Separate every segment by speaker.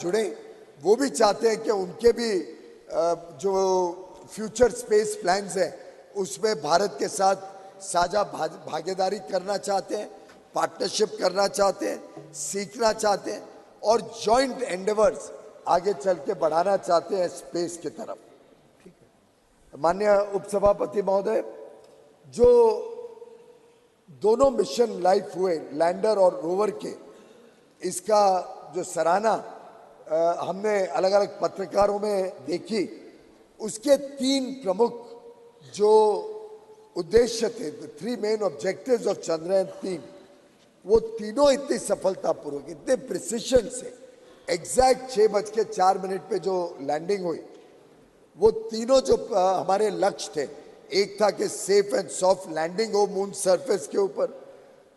Speaker 1: जुड़े, वो भी चाहते हैं कि उनके भी जो फ्यूचर स्पेस प्लान्स हैं उसमें भारत के साथ साझा भागीदारी करना चाहते हैं, पार्टनरशिप करना चाहते हैं, सीखना चाहते हैं और जॉइंट एंडेवर्स आगे चल के बढ़ाना चाहते हैं स्पेस की तरफ। माननीय उपसभापति महोदय, जो दोनों मिशन लाइफ हुए लैंडर और रोवर के, इसका जो सराहना हमने अलग अलग पत्रकारों में देखी, उसके 3 प्रमुख जो उद्देश्य थे, the 3 main objectives of Chandrayaan-3, वो तीनों इतनी सफलतापूर्वक, इतने प्रिसिशन से एग्जैक्ट 6:04 पे जो लैंडिंग हुई, वो तीनों जो हमारे लक्ष्य थे, एक था कि सेफ एंड सॉफ्ट लैंडिंग हो मून सरफेस के ऊपर,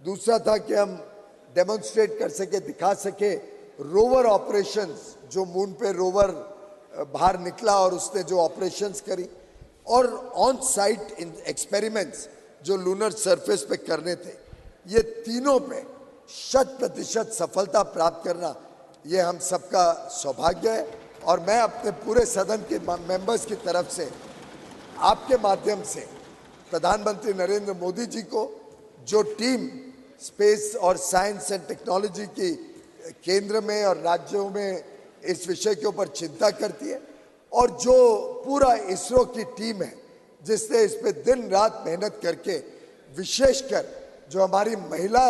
Speaker 1: दूसरा था कि हम डेमोन्स्ट्रेट कर सके, दिखा सके रोवर ऑपरेशंस, जो मून पे रोवर बाहर निकला और उसने जो ऑपरेशंस करी, और ऑन साइट एक्सपेरिमेंट्स जो लूनर सरफेस पे करने थे। ये तीनों पे 100% सफलता प्राप्त करना, ये हम सबका सौभाग्य है। और मैं अपने पूरे सदन के मेंबर्स की तरफ से आपके माध्यम से प्रधानमंत्री नरेंद्र मोदी जी को, जो टीम स्पेस और साइंस एंड टेक्नोलॉजी की केंद्र में और राज्यों में इस विषय के ऊपर चिंता करती है, और जो पूरा इसरो की टीम है जिसने इस पे दिन रात मेहनत करके, विशेषकर जो हमारी महिला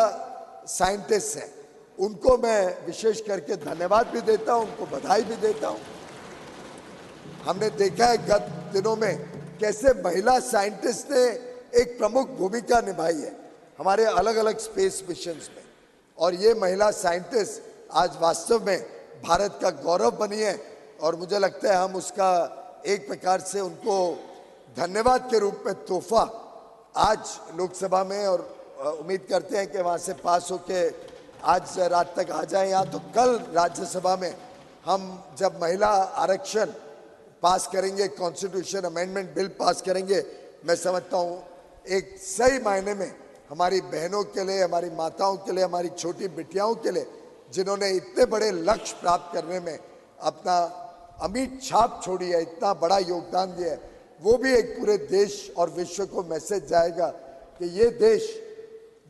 Speaker 1: साइंटिस्ट हैं उनको मैं विशेष करके धन्यवाद भी देता हूं, उनको बधाई भी देता हूं। हमने देखा है गत दिनों में कैसे महिला साइंटिस्ट ने एक प्रमुख भूमिका निभाई है हमारे अलग अलग स्पेस मिशंस में, और ये महिला साइंटिस्ट आज वास्तव में भारत का गौरव बनी है। और मुझे लगता है हम उसका एक प्रकार से उनको धन्यवाद के रूप में तोहफा आज लोकसभा में, और उम्मीद करते हैं कि वहाँ से पास होके आज रात तक आ जाए यहाँ, तो कल राज्यसभा में हम जब महिला आरक्षण पास करेंगे, कॉन्स्टिट्यूशन अमेंडमेंट बिल पास करेंगे, मैं समझता हूँ एक सही मायने में हमारी बहनों के लिए, हमारी माताओं के लिए, हमारी छोटी बिटियाओं के लिए, जिन्होंने इतने बड़े लक्ष्य प्राप्त करने में अपना अमिट छाप छोड़ी है, इतना बड़ा योगदान दिया है, वो भी एक पूरे देश और विश्व को मैसेज जाएगा कि ये देश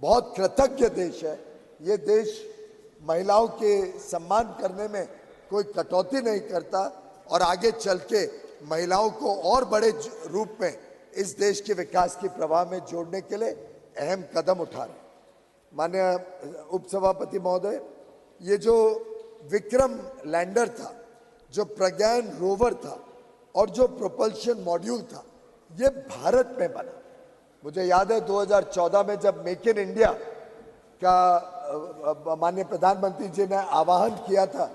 Speaker 1: बहुत कृतज्ञ देश है। ये देश महिलाओं के सम्मान करने में कोई कटौती नहीं करता, और आगे चल के महिलाओं को और बड़े रूप में इस देश के विकास के प्रवाह में जोड़ने के लिए अहम कदम उठा रहे। माननीय उपसभापति महोदय, ये जो विक्रम लैंडर था, जो प्रज्ञान रोवर था, और जो प्रोपल्शन मॉड्यूल था, ये भारत में बना। मुझे याद है 2014 में जब मेक इन इंडिया का माननीय प्रधानमंत्री जी ने आह्वान किया था,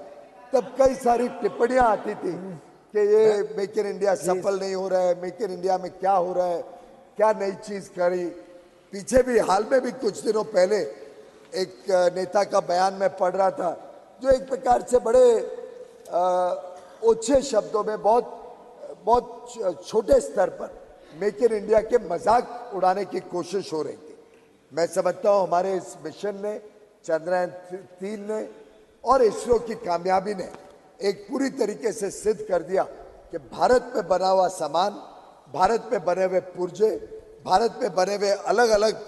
Speaker 1: तब कई सारी टिप्पणियां आती थी कि ये मेक इन इंडिया सफल नहीं हो रहा है, मेक इन इंडिया में क्या हो रहा है, क्या नई चीज करी। पीछे भी हाल में भी कुछ दिनों पहले एक नेता का बयान में पढ़ रहा था, जो एक प्रकार से बड़े ओछे शब्दों में बहुत छोटे स्तर पर मेक इन इंडिया के मजाक उड़ाने की कोशिश हो रही थी। मैं समझता हूं हमारे इस मिशन ने, चंद्रयान-3 ने और इसरो की कामयाबी ने एक पूरी तरीके से सिद्ध कर दिया कि भारत में बना हुआ सामान, भारत में बने हुए पुर्जे, भारत में बने हुए अलग अलग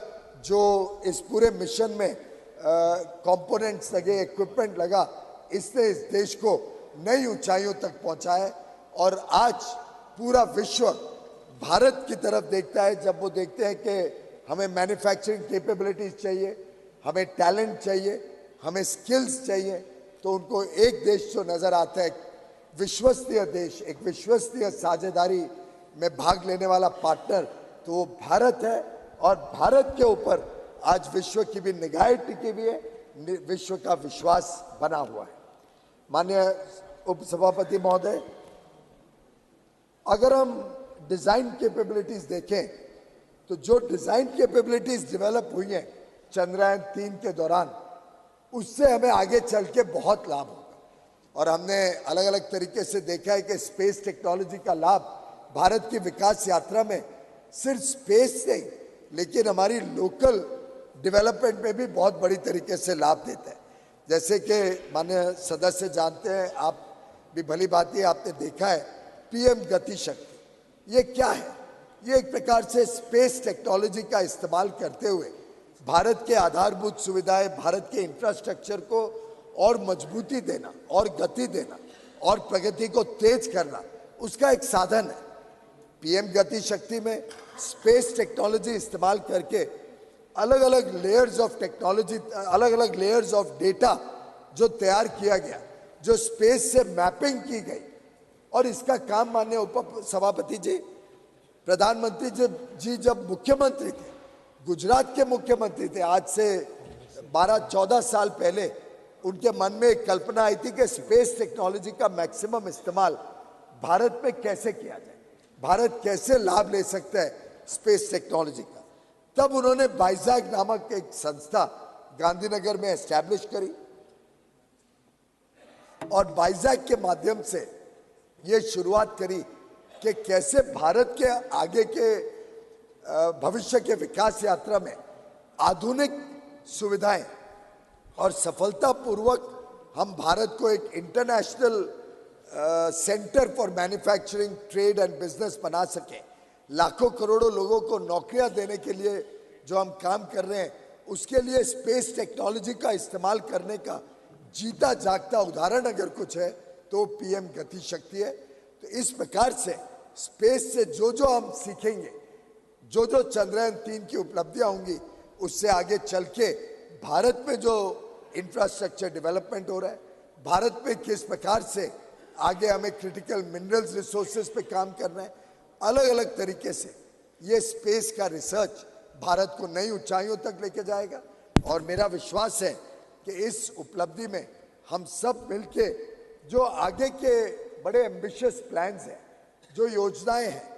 Speaker 1: जो इस पूरे मिशन में कंपोनेंट्स लगे, इक्विपमेंट लगा, इसने इस देश को नई ऊंचाइयों तक पहुंचाया। और आज पूरा विश्व भारत की तरफ देखता है, जब वो देखते हैं कि हमें मैन्युफैक्चरिंग कैपेबिलिटीज चाहिए, हमें टैलेंट चाहिए, हमें स्किल्स चाहिए, तो उनको एक देश जो नज़र आता है, विश्वसनीय देश, एक विश्वसनीय साझेदारी में भाग लेने वाला पार्टनर, तो वो भारत है। और भारत के ऊपर आज विश्व की भी निगाहें टिकी हुई है, विश्व का विश्वास बना हुआ है। माननीय उपसभापति महोदय, अगर हम डिज़ाइन कैपेबिलिटीज देखें, तो जो डिज़ाइन कैपेबिलिटीज डेवलप हुई हैं चंद्रयान-3 के दौरान, उससे हमें आगे चल के बहुत लाभ होगा। और हमने अलग अलग तरीके से देखा है कि स्पेस टेक्नोलॉजी का लाभ भारत की विकास यात्रा में सिर्फ स्पेस नहीं, लेकिन हमारी लोकल डेवलपमेंट में भी बहुत बड़ी तरीके से लाभ देता है। जैसे कि माननीय सदस्य जानते हैं, आप भी भली भांति आपने देखा है, पीएम गति शक्ति ये क्या है? ये एक प्रकार से स्पेस टेक्नोलॉजी का इस्तेमाल करते हुए भारत के आधारभूत सुविधाएं, भारत के इंफ्रास्ट्रक्चर को और मजबूती देना और गति देना और प्रगति को तेज करना, उसका एक साधन है। पीएम गति शक्ति में स्पेस टेक्नोलॉजी इस्तेमाल करके अलग अलग लेयर्स ऑफ टेक्नोलॉजी, अलग अलग लेयर्स ऑफ डेटा जो तैयार किया गया, जो स्पेस से मैपिंग की गई, और इसका काम माननीय उप सभापति जी, प्रधानमंत्री जी जब मुख्यमंत्री थे, गुजरात के मुख्यमंत्री थे, आज से 12-14 साल पहले उनके मन में एक कल्पना आई थी कि स्पेस टेक्नोलॉजी का मैक्सिमम इस्तेमाल भारत में कैसे किया जाए, भारत कैसे लाभ ले सकता है स्पेस टेक्नोलॉजी का। तब उन्होंने बाइजैक नामक एक संस्था गांधीनगर में एस्टैब्लिश करी और बाइजैक के माध्यम से ये शुरुआत करी कि कैसे भारत के आगे के भविष्य के विकास यात्रा में आधुनिक सुविधाएं और सफलतापूर्वक हम भारत को एक international centre for manufacturing, trade and business बना सके। लाखों करोड़ों लोगों को नौकरियां देने के लिए जो हम काम कर रहे हैं, उसके लिए स्पेस टेक्नोलॉजी का इस्तेमाल करने का जीता जागता उदाहरण अगर कुछ है तो पीएम गति शक्ति है। तो इस प्रकार से स्पेस से जो जो हम सीखेंगे, जो जो चंद्रयान 3 की उपलब्धियां होंगी, उससे आगे चल के भारत में जो इंफ्रास्ट्रक्चर डेवलपमेंट हो रहा है, भारत में किस प्रकार से आगे हमें क्रिटिकल मिनरल्स रिसोर्सेज पे काम करना है, अलग अलग तरीके से ये स्पेस का रिसर्च भारत को नई ऊंचाइयों तक लेके जाएगा। और मेरा विश्वास है कि इस उपलब्धि में हम सब मिलके जो आगे के बड़े एम्बिशियस प्लान्स हैं, जो योजनाएं हैं,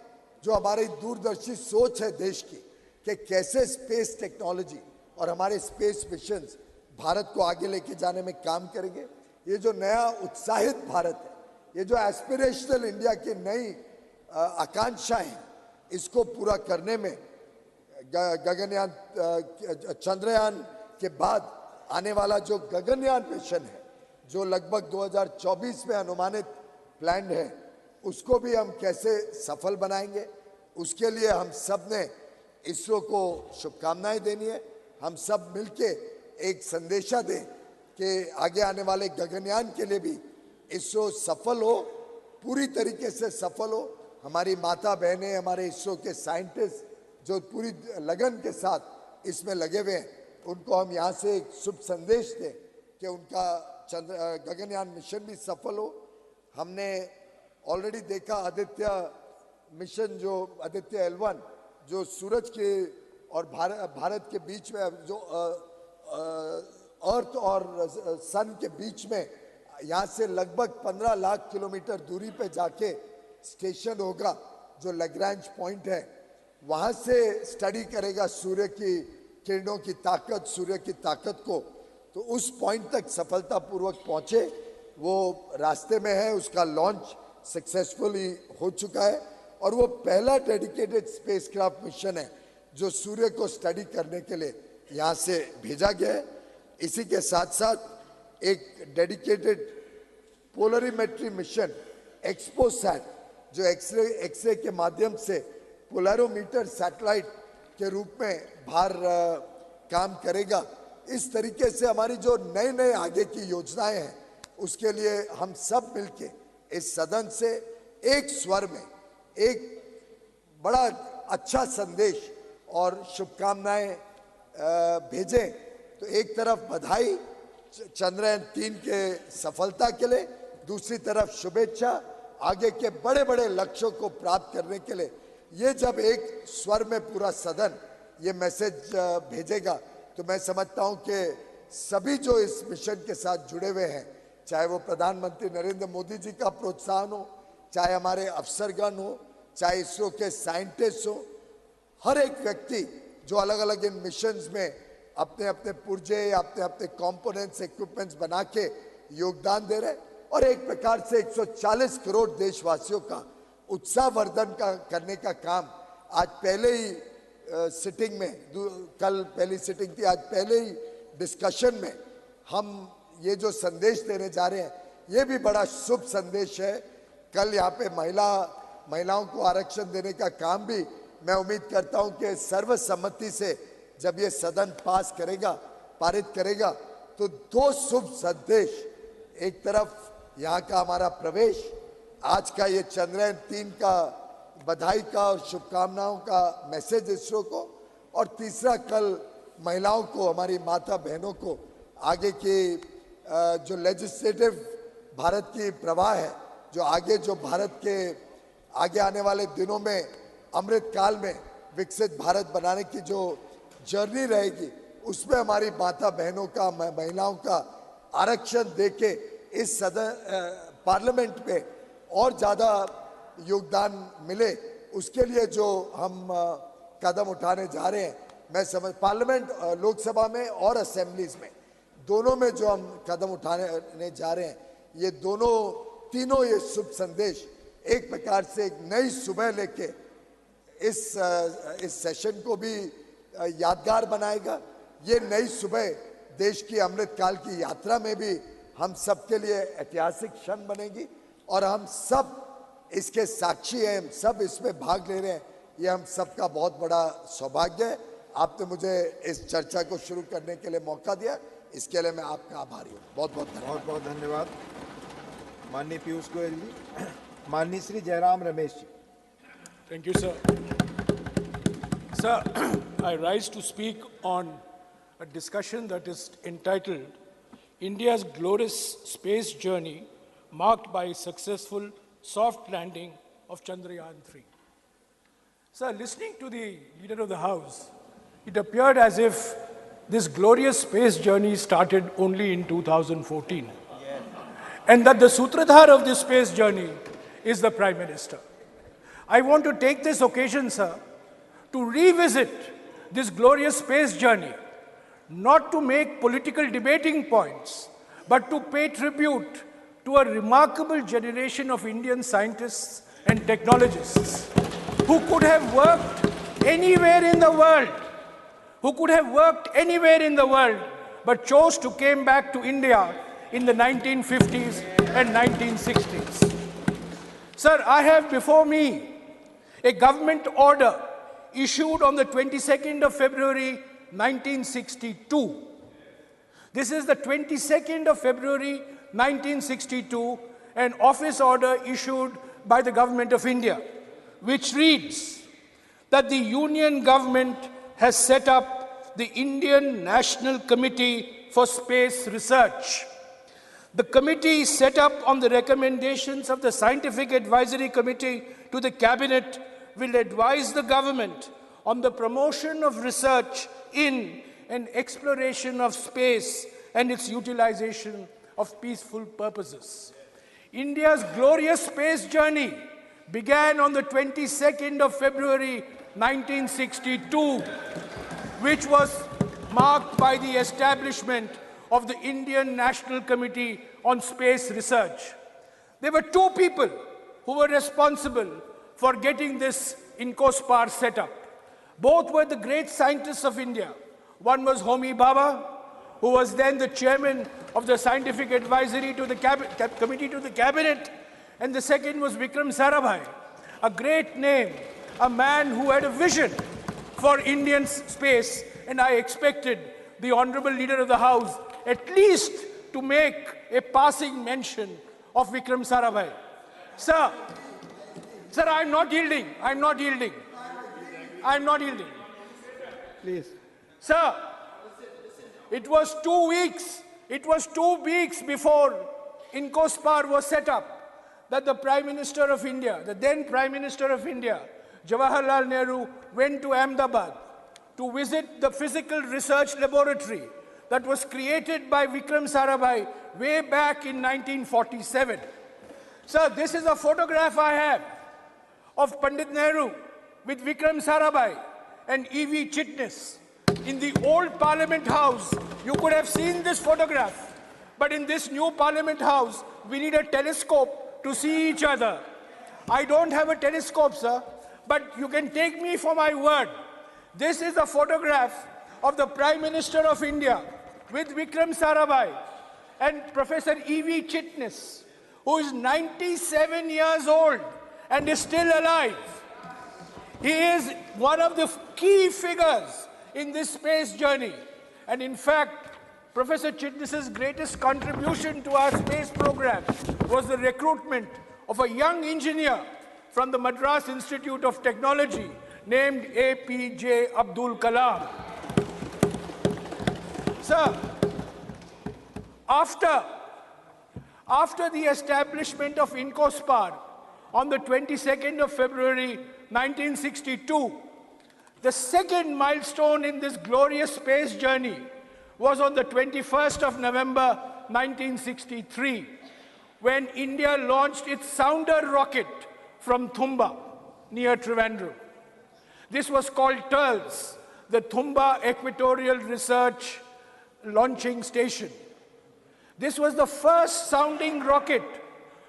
Speaker 1: जो हमारी दूरदर्शी सोच है देश की कि कैसे स्पेस टेक्नोलॉजी और हमारे स्पेस मिशंस भारत को आगे लेके जाने में काम करेंगे। ये जो नया उत्साहित भारत है, ये जो एस्पिरेशनल इंडिया की नई आकांक्षाएं हैं, इसको पूरा करने में गगनयान, चंद्रयान के बाद आने वाला जो गगनयान मिशन है, जो लगभग 2024 में अनुमानित प्लान है, उसको भी हम कैसे सफल बनाएंगे, उसके लिए हम सब ने इसरो को शुभकामनाएं देनी है। हम सब मिलके एक संदेशा दें कि आगे आने वाले गगनयान के लिए भी इसरो सफल हो, पूरी तरीके से सफल हो। हमारी माता बहनें, हमारे इसरो के साइंटिस्ट जो पूरी लगन के साथ इसमें लगे हुए हैं, उनको हम यहाँ से एक शुभ संदेश दें कि उनका गगनयान मिशन भी सफल हो। हमने ऑलरेडी देखा आदित्य मिशन, जो आदित्य L1 जो सूरज के और भारत के बीच में, जो अर्थ और सन के बीच में, यहाँ से लगभग 15 लाख किलोमीटर दूरी पे जाके स्टेशन होगा, जो लैग्रैंज पॉइंट है, वहाँ से स्टडी करेगा सूर्य की किरणों की ताकत, सूर्य की ताकत को। तो उस पॉइंट तक सफलतापूर्वक पहुँचे, वो रास्ते में है, उसका लॉन्च सक्सेसफुली हो चुका है और वो पहला डेडिकेटेड स्पेसक्राफ्ट मिशन है जो सूर्य को स्टडी करने के लिए यहाँ से भेजा गया है। इसी के साथ साथ एक डेडिकेटेड पोलरीमेट्री मिशन एक्सपोसैट, जो एक्सरे के माध्यम से पोलरोमीटर सैटेलाइट के रूप में बाहर काम करेगा। इस तरीके से हमारी जो नए नए आगे की योजनाएं हैं, उसके लिए हम सब मिलके इस सदन से एक स्वर में एक बड़ा अच्छा संदेश और शुभकामनाएं भेजें। तो एक तरफ बधाई चंद्रयान 3 के सफलता के लिए, दूसरी तरफ शुभेच्छा आगे के बड़े बड़े लक्ष्यों को प्राप्त करने के लिए। ये जब एक स्वर में पूरा सदन ये मैसेज भेजेगा, तो मैं समझता हूं कि सभी जो इस मिशन के साथ जुड़े हुए हैं, चाहे वो प्रधानमंत्री नरेंद्र मोदी जी का प्रोत्साहन हो, चाहे हमारे अफसरगण हो, चाहे इसरो के साइंटिस्ट हो, हर एक व्यक्ति जो अलग अलग इन मिशंस में अपने अपने पुर्जे, अपने अपने कंपोनेंट्स, इक्विपमेंट्स बना के योगदान दे रहे, और एक प्रकार से 140 करोड़ देशवासियों का उत्साहवर्धन करने का काम आज पहले ही सिटिंग में, कल पहली सिटिंग थी, आज पहले ही डिस्कशन में हम ये जो संदेश देने जा रहे हैं, ये भी बड़ा शुभ संदेश है। कल यहाँ पे महिलाओं को आरक्षण देने का काम भी मैं उम्मीद करता हूँ कि सर्वसम्मति से जब ये सदन पारित करेगा, तो दो शुभ संदेश, एक तरफ यहाँ का हमारा प्रवेश, आज का ये चंद्रयान-3 का बधाई का और शुभकामनाओं का मैसेज इसरो को, और तीसरा कल महिलाओं को, हमारी माता बहनों को आगे की जो लेजिस्लेटिव भारत की प्रवाह है, जो भारत के आगे आने वाले दिनों में अमृत काल में विकसित भारत बनाने की जो जर्नी रहेगी, उसमें हमारी माता बहनों का, महिलाओं का आरक्षण देके इस सदन पार्लियामेंट में और ज़्यादा योगदान मिले, उसके लिए जो हम कदम उठाने जा रहे हैं, मैं समझ पार्लियामेंट, लोकसभा में और असेंबलीज में, दोनों में जो हम कदम उठाने जा रहे हैं, ये तीनों ये शुभ संदेश एक प्रकार से एक नई सुबह लेके इस सेशन को भी यादगार बनाएगा। ये नई सुबह देश की अमृत काल की यात्रा में भी हम सबके लिए ऐतिहासिक क्षण बनेगी, और हम सब इसके साक्षी हैं, हम सब इसमें भाग ले रहे हैं। ये हम सबका बहुत बड़ा सौभाग्य है। आपने मुझे इस चर्चा को शुरू करने के लिए मौका दिया, इसके लिए मैं आपका आभारी हूँ। बहुत बहुत
Speaker 2: धन्यवाद। माननीय पीयूष गोयल जी। माननीय Shri Jairam Ramesh ji.
Speaker 3: Thank you, sir. Sir, I rise to speak on a discussion that is entitled India's Glorious Space Journey Marked by Successful Soft Landing of Chandrayaan-3. Sir, listening to the Leader of the House, it appeared as if this glorious space journey started only in 2014. Yes. And that the sutradhar of this space journey is the Prime Minister. I want to take this occasion, sir, to revisit this glorious space journey, not to make political debating points, but to pay tribute to a remarkable generation of Indian scientists and technologists who could have worked anywhere in the world, but chose to come back to India in the 1950s and 1960s. Sir, I have before me a government order issued on the 22nd of February 1962. This is the 22nd of February 1962, an office order issued by the Government of India, which reads that the Union Government has set up the Indian National Committee for Space Research. The committee is set up on the recommendations of the Scientific Advisory Committee to the Cabinet will advise the government on the promotion of research in and exploration of space and its utilization of peaceful purposes. India's glorious space journey began on the 22nd of February 1962, which was marked by the establishment of the Indian National Committee on Space Research. There were two people who were responsible for getting this INCOSPAR set up. Both were the great scientists of India. One was Homi Bhabha, who was then the chairman of the Scientific Advisory to the Committee to the Cabinet, and the second was Vikram Sarabhai, a great name, a man who had a vision for Indian space, and I expected the Honorable Leader of the House at least to make a passing mention of Vikram Sarabhai. Sir, I'm not yielding.
Speaker 2: Please.
Speaker 3: Sir, it was 2 weeks. It was 2 weeks before INCOSPAR was set up that the Prime Minister of India, the then Prime Minister of India, Jawaharlal Nehru, went to Ahmedabad to visit the physical research laboratory that was created by Vikram Sarabhai way back in 1947. Sir, this is a photograph I have of Pandit Nehru with Vikram Sarabhai and E.V. Chitnis. In the old Parliament House, you could have seen this photograph. But in this new Parliament House, we need a telescope to see each other. I don't have a telescope, sir, but you can take me for my word. This is a photograph of the Prime Minister of India with Vikram Sarabhai and Professor E.V. Chitnis, who is 97 years old and is still alive. He is one of the key figures in this space journey. And in fact, Professor Chitnis's greatest contribution to our space program was the recruitment of a young engineer from the Madras Institute of Technology named APJ Abdul Kalam. Sir, after the establishment of INCOSPAR on the 22nd of February 1962, the second milestone in this glorious space journey was on the 21st of November 1963, when India launched its Sounder rocket from Thumba, near Trivandrum. This was called TERLS, the Thumba Equatorial Research Launching Station. This was the first sounding rocket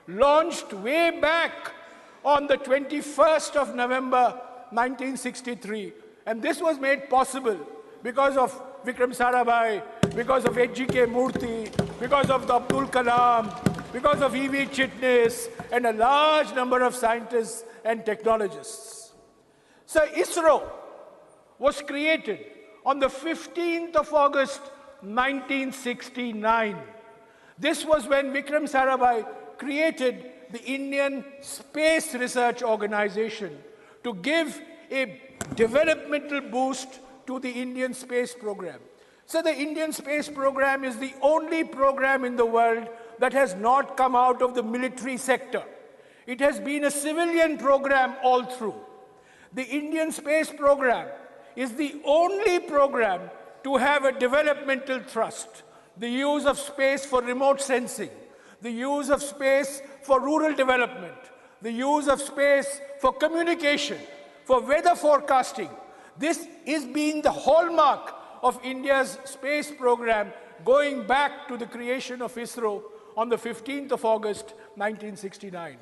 Speaker 3: launched way back on the 21st of November 1963. And this was made possible because of Vikram Sarabhai, because of H.G.K. Murthy, because of Abdul Kalam, because of E.V. Chitnis, and a large number of scientists and technologists. So ISRO was created on the 15th of August 1969. This was when Vikram Sarabhai created the Indian Space Research Organization to give a developmental boost to the Indian space program. So the Indian space program is the only program in the world that has not come out of the military sector. It has been a civilian program all through. The Indian space program is the only program to have a developmental thrust, the use of space for remote sensing, the use of space for rural development, the use of space for communication, for weather forecasting. This is being the hallmark of India's space program going back to the creation of ISRO on the 15th of August 1969.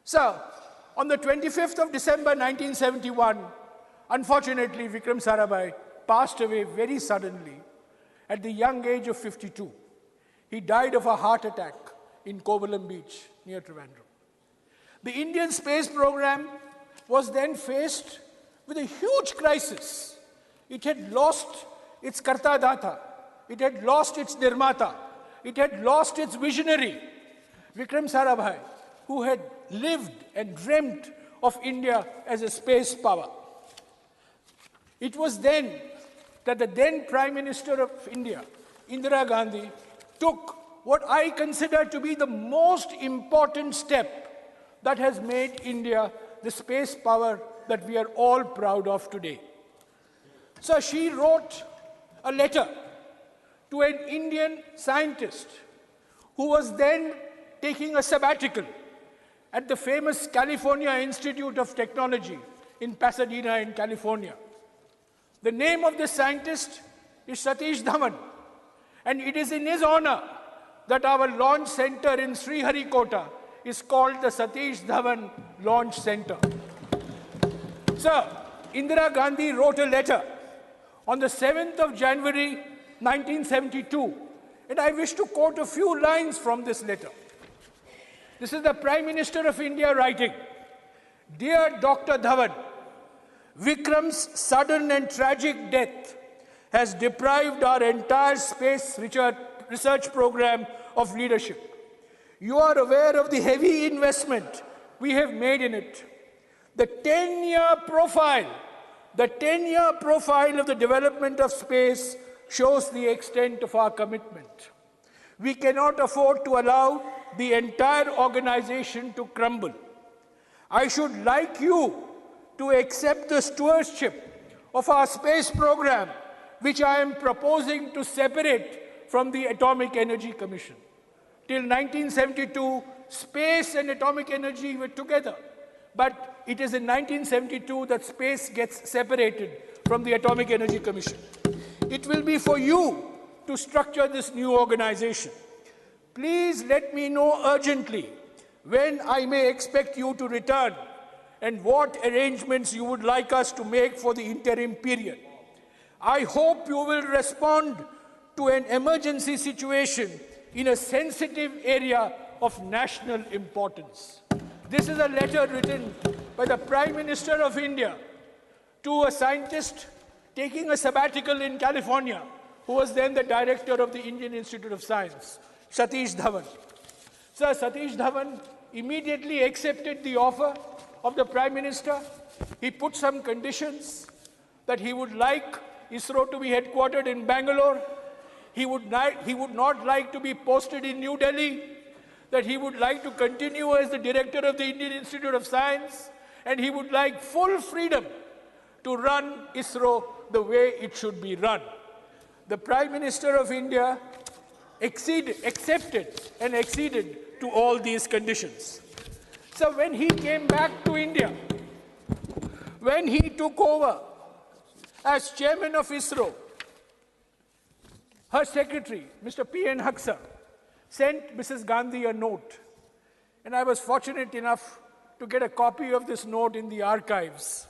Speaker 3: So, on the 25th of December 1971, unfortunately, Vikram Sarabhai passed away very suddenly at the young age of 52. He died of a heart attack in Kovalam Beach near Trivandrum. The Indian space program was then faced with a huge crisis. It had lost its Karta Data. It had lost its Nirmata. It had lost its visionary, Vikram Sarabhai, who had lived and dreamt of India as a space power. It was then that the then Prime Minister of India, Indira Gandhi, took what I consider to be the most important step that has made India the space power that we are all proud of today. So she wrote a letter to an Indian scientist who was then taking a sabbatical at the famous California Institute of Technology in Pasadena in California. The name of this scientist is Satish Dhawan, and it is in his honor that our launch center in Sriharikota is called the Satish Dhawan Launch Center. So, Indira Gandhi wrote a letter on the 7th of January 1972, and I wish to quote a few lines from this letter. This is the Prime Minister of India writing, "Dear Dr. Dhawan, Vikram's sudden and tragic death has deprived our entire space research program of leadership. You are aware of the heavy investment we have made in it. The 10-year profile of the development of space shows the extent of our commitment. We cannot afford to allow the entire organization to crumble. I should like you to accept the stewardship of our space program, which I am proposing to separate from the Atomic Energy Commission. Till 1972, space and atomic energy were together. But it is in 1972 that space gets separated from the Atomic Energy Commission. It will be for you to structure this new organization. Please let me know urgently when I may expect you to return and what arrangements you would like us to make for the interim period. I hope you will respond to an emergency situation in a sensitive area of national importance. This is a letter written by the Prime Minister of India to a scientist taking a sabbatical in California, who was then the director of the Indian Institute of Science, Satish Dhawan. Sir, Satish Dhawan immediately accepted the offer of the Prime Minister. He put some conditions that he would like ISRO to be headquartered in Bangalore. He would not like to be posted in New Delhi, that he would like to continue as the director of the Indian Institute of Science, and he would like full freedom to run ISRO the way it should be run. The Prime Minister of India accepted and acceded to all these conditions. So when he came back to India, when he took over as chairman of ISRO, her secretary, Mr. P.N. Haksar, sent Mrs. Gandhi a note. And I was fortunate enough to get a copy of this note in the archives.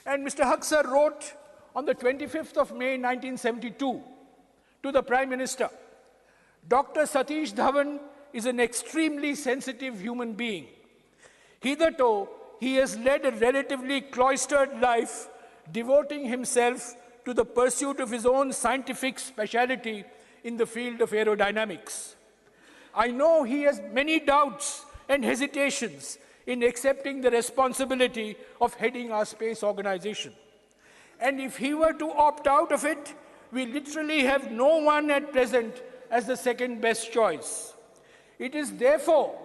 Speaker 3: And Mr. Haksar wrote on the 25th of May, 1972, to the Prime Minister, Dr. Satish Dhawan is an extremely sensitive human being. Hitherto, he has led a relatively cloistered life, devoting himself to the pursuit of his own scientific specialty in the field of aerodynamics. I know he has many doubts and hesitations in accepting the responsibility of heading our space organization. And if he were to opt out of it, we literally have no one at present as the second best choice. It is therefore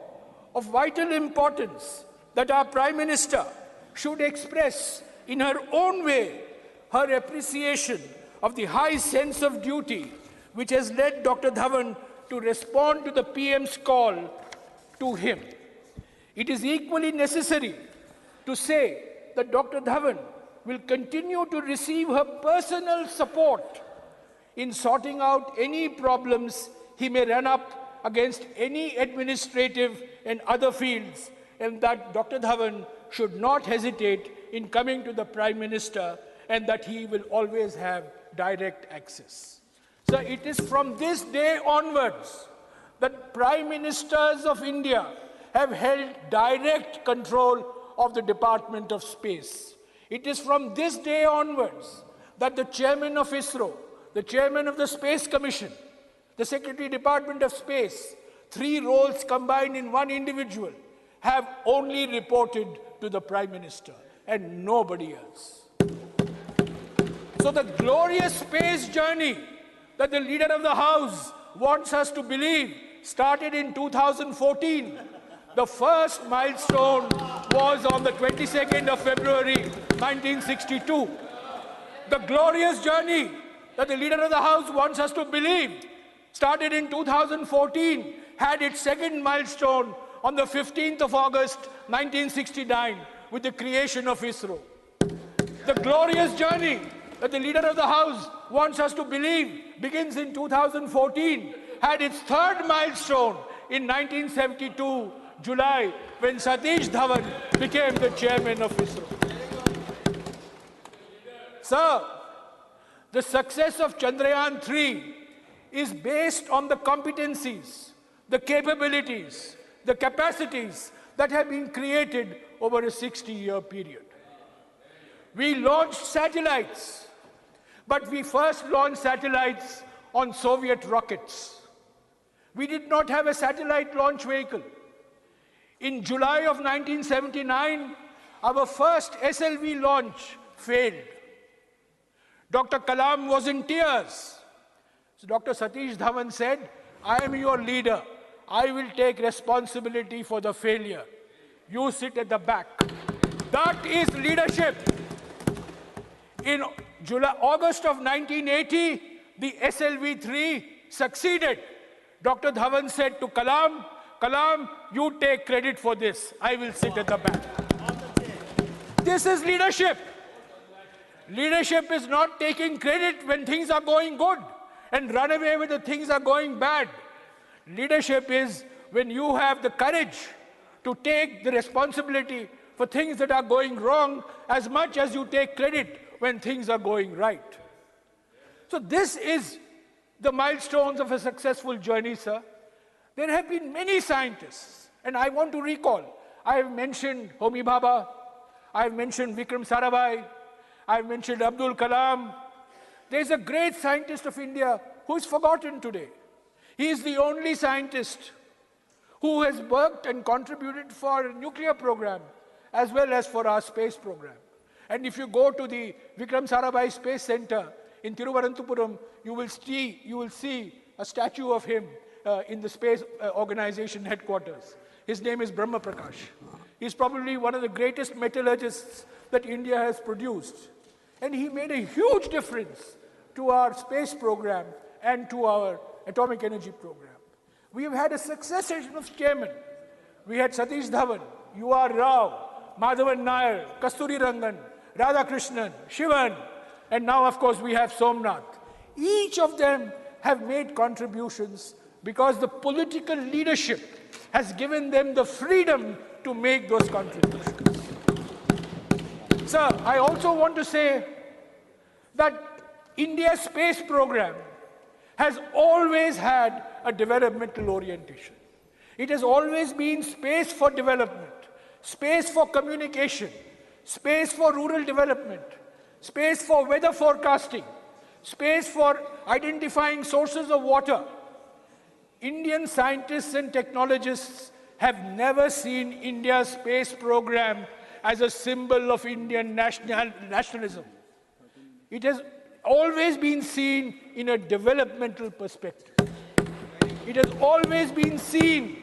Speaker 3: of vital importance that our Prime Minister should express in her own way her appreciation of the high sense of duty which has led Dr. Dhawan to respond to the PM's call to him. It is equally necessary to say that Dr. Dhawan will continue to receive her personal support in sorting out any problems he may run up against any administrative and other fields, and that Dr. Dhawan should not hesitate in coming to the Prime Minister, and that he will always have direct access. So it is from this day onwards that Prime Ministers of India have held direct control of the Department of Space. It is from this day onwards that the chairman of ISRO, the chairman of the Space Commission, the Secretary Department of Space, three roles combined in one individual, have only reported to the Prime Minister and nobody else. So the glorious space journey that the leader of the House wants us to believe started in 2014. The first milestone was on the 22nd of February, 1962. The glorious journey that the leader of the House wants us to believe started in 2014, had its second milestone on the 15th of August, 1969, with the creation of ISRO. The glorious journey that the leader of the House wants us to believe begins in 2014, had its third milestone in 1972, July, when Satish Dhawan became the chairman of ISRO. Sir, the success of Chandrayaan-3 is based on the competencies, the capabilities, the capacities that have been created over a 60-year period. We launched satellites, but we first launched satellites on Soviet rockets. We did not have a satellite launch vehicle. In July of 1979, our first SLV launch failed. Dr. Kalam was in tears. So Dr. Satish Dhawan said, I am your leader. I will take responsibility for the failure. You sit at the back. That is leadership. In August of 1980, the SLV-3 succeeded. Dr. Dhawan said to Kalam, Kalam, you take credit for this. I will sit at the back. This is leadership. Leadership is not taking credit when things are going good and run away when the things are going bad. Leadership is when you have the courage to take the responsibility for things that are going wrong as much as you take credit when things are going right. So this is the milestones of a successful journey, sir, there have been many scientists, and I want to recall, I have mentioned Homi Bhabha, I have mentioned Vikram Sarabhai, I have mentioned Abdul Kalam. There's a great scientist of India who is forgotten today. He is the only scientist who has worked and contributed for a nuclear program as well as for our space program. And if you go to the Vikram Sarabhai Space Center in Thiruvananthapuram, you will see a statue of him in the space organization headquarters. His name is Brahma Prakash. He's probably one of the greatest metallurgists that India has produced. And he made a huge difference to our space program and to our atomic energy program. We have had a succession of chairmen. We had Satish Dhawan, U.R. Rao, Madhavan Nair, Kasturi Rangan, Radhakrishnan, Shivan, and now of course we have Somnath. Each of them have made contributions because the political leadership has given them the freedom to make those contributions. Sir, I also want to say that India's space program has always had a developmental orientation. It has always been space for development, space for communication, space for rural development, space for weather forecasting, space for identifying sources of water. Indian scientists and technologists have never seen India's space program as a symbol of Indian nationalism. It has always been seen in a developmental perspective. It has always been seen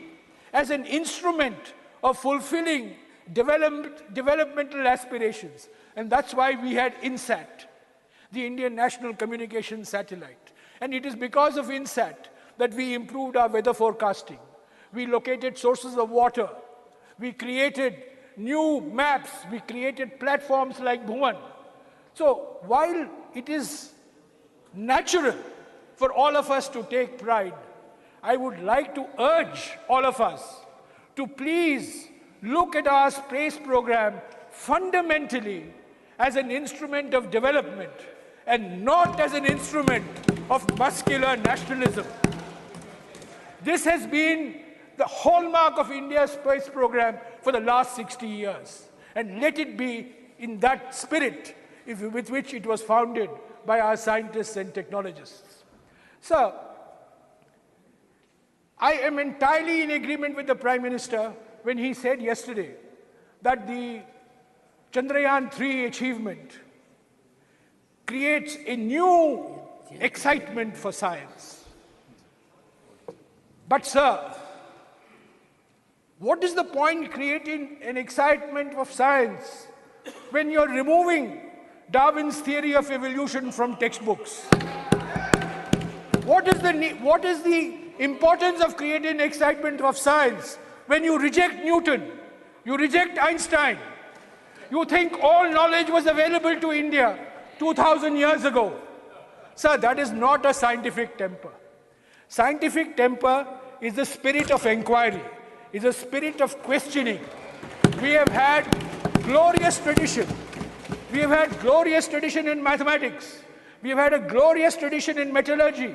Speaker 3: as an instrument of fulfilling developmental aspirations. And that's why we had INSAT, the Indian National Communications Satellite. And it is because of INSAT that we improved our weather forecasting. We located sources of water. We created new maps. We created platforms like Bhuvan. So while it is natural for all of us to take pride, I would like to urge all of us to please look at our space program fundamentally as an instrument of development and not as an instrument of muscular nationalism. This has been the hallmark of India's space program for the last 60 years. And let it be in that spirit with which it was founded by our scientists and technologists. So, I am entirely in agreement with the Prime Minister when he said yesterday that the Chandrayaan-3 achievement creates a new excitement for science. But sir, what is the point creating an excitement of science when you're removing Darwin's theory of evolution from textbooks? What is the importance of creating excitement of science when you reject Newton, you reject Einstein, you think all knowledge was available to India 2000 years ago? Sir, that is not a scientific temper. Scientific temper is the spirit of inquiry, is a spirit of questioning. We have had glorious tradition. We have had glorious tradition in mathematics. We have had a glorious tradition in metallurgy.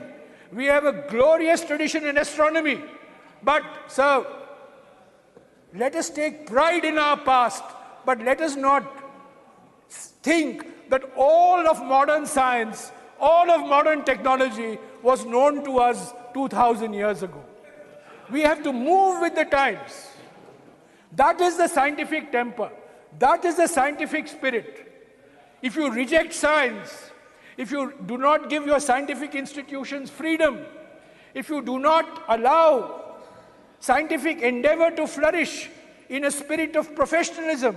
Speaker 3: We have a glorious tradition in astronomy. But, sir, let us take pride in our past, but let us not think that all of modern science, all of modern technology was known to us 2000 years ago. We have to move with the times. That is the scientific temper. That is the scientific spirit. If you reject science, if you do not give your scientific institutions freedom, if you do not allow scientific endeavor to flourish in a spirit of professionalism,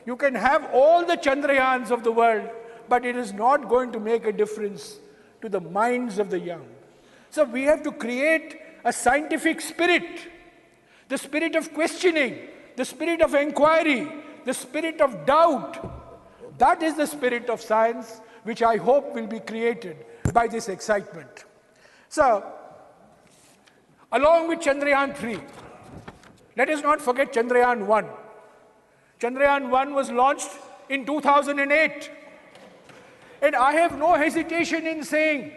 Speaker 3: you can have all the Chandrayaans of the world, but it is not going to make a difference to the minds of the young. So we have to create a scientific spirit, the spirit of questioning, the spirit of inquiry, the spirit of doubt. That is the spirit of science, which I hope will be created by this excitement. So, along with Chandrayaan-3, let us not forget Chandrayaan-1. Chandrayaan-1 was launched in 2008. And I have no hesitation in saying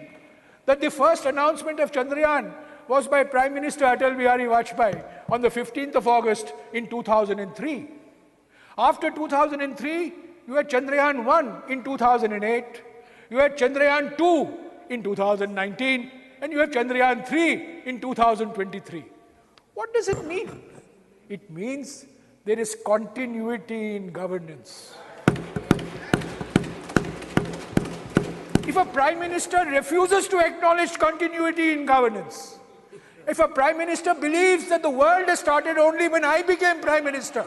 Speaker 3: that the first announcement of Chandrayaan was by Prime Minister Atal Bihari Vajpayee on the 15th of August in 2003. After 2003, you had Chandrayaan 1 in 2008, you had Chandrayaan 2 in 2019, and you have Chandrayaan 3 in 2023. What does it mean? It means there is continuity in governance. If a Prime Minister refuses to acknowledge continuity in governance, if a Prime Minister believes that the world has started only when I became Prime Minister,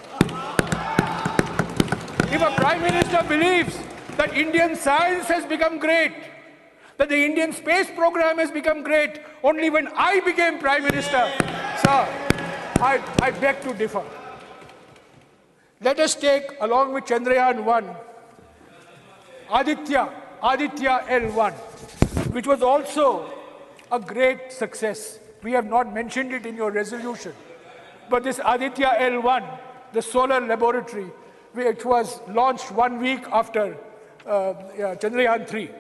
Speaker 3: if a Prime Minister believes that Indian science has become great, that the Indian space program has become great only when I became Prime Minister, sir, I beg to differ. Let us take, along with Chandrayaan 1, Aditya L1, which was also a great success. We have not mentioned it in your resolution. But this Aditya L1, the solar laboratory, which was launched 1 week after Chandrayaan 3.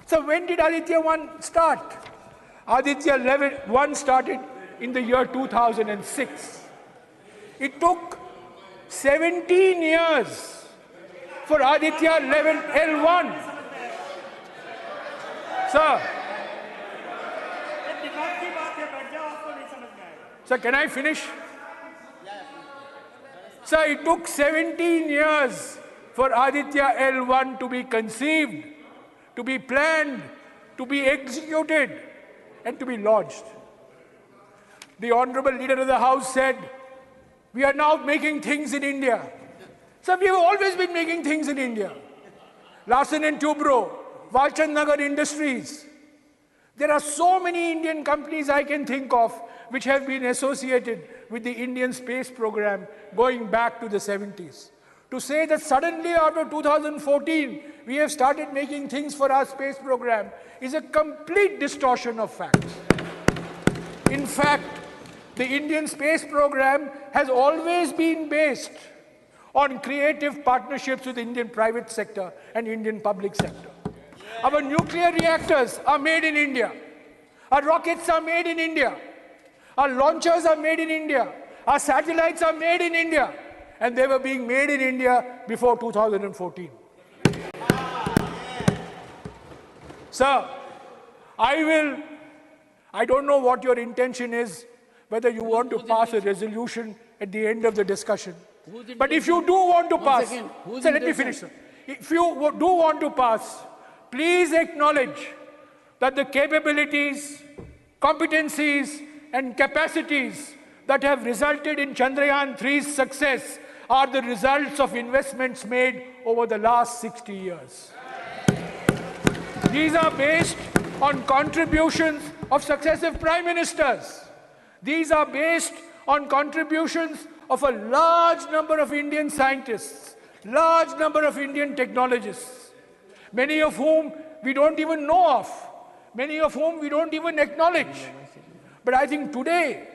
Speaker 3: So when did Aditya 1 start? Aditya 1 started in the year 2006. It took 17 years for Aditya L1. Sir, can I finish? Sir, it took 17 years for Aditya L1 to be conceived, to be planned, to be executed, and to be launched. The Honorable Leader of the House said, we are now making things in India. Sir, we have always been making things in India. Larsen and Toubro, Walchand Nagar Industries. There are so many Indian companies I can think of which have been associated with the Indian space program going back to the 70s. To say that suddenly after 2014 we have started making things for our space program is a complete distortion of facts. In fact, the Indian space program has always been based on creative partnerships with the Indian private sector and Indian public sector. Our nuclear reactors are made in India. Our rockets are made in India. Our launchers are made in India. Our satellites are made in India. And they were being made in India before 2014. Sir, I don't know what your intention is, whether you want to pass a resolution at the end of the discussion. But if you do want to pass, sir, let me finish, sir. If you do want to pass, please acknowledge that the capabilities, competencies, and capacities that have resulted in Chandrayaan 3's success are the results of investments made over the last 60 years. These are based on contributions of successive prime ministers. These are based on contributions of a large number of Indian scientists, large number of Indian technologists, many of whom we don't even know of, many of whom we don't even acknowledge. But I think today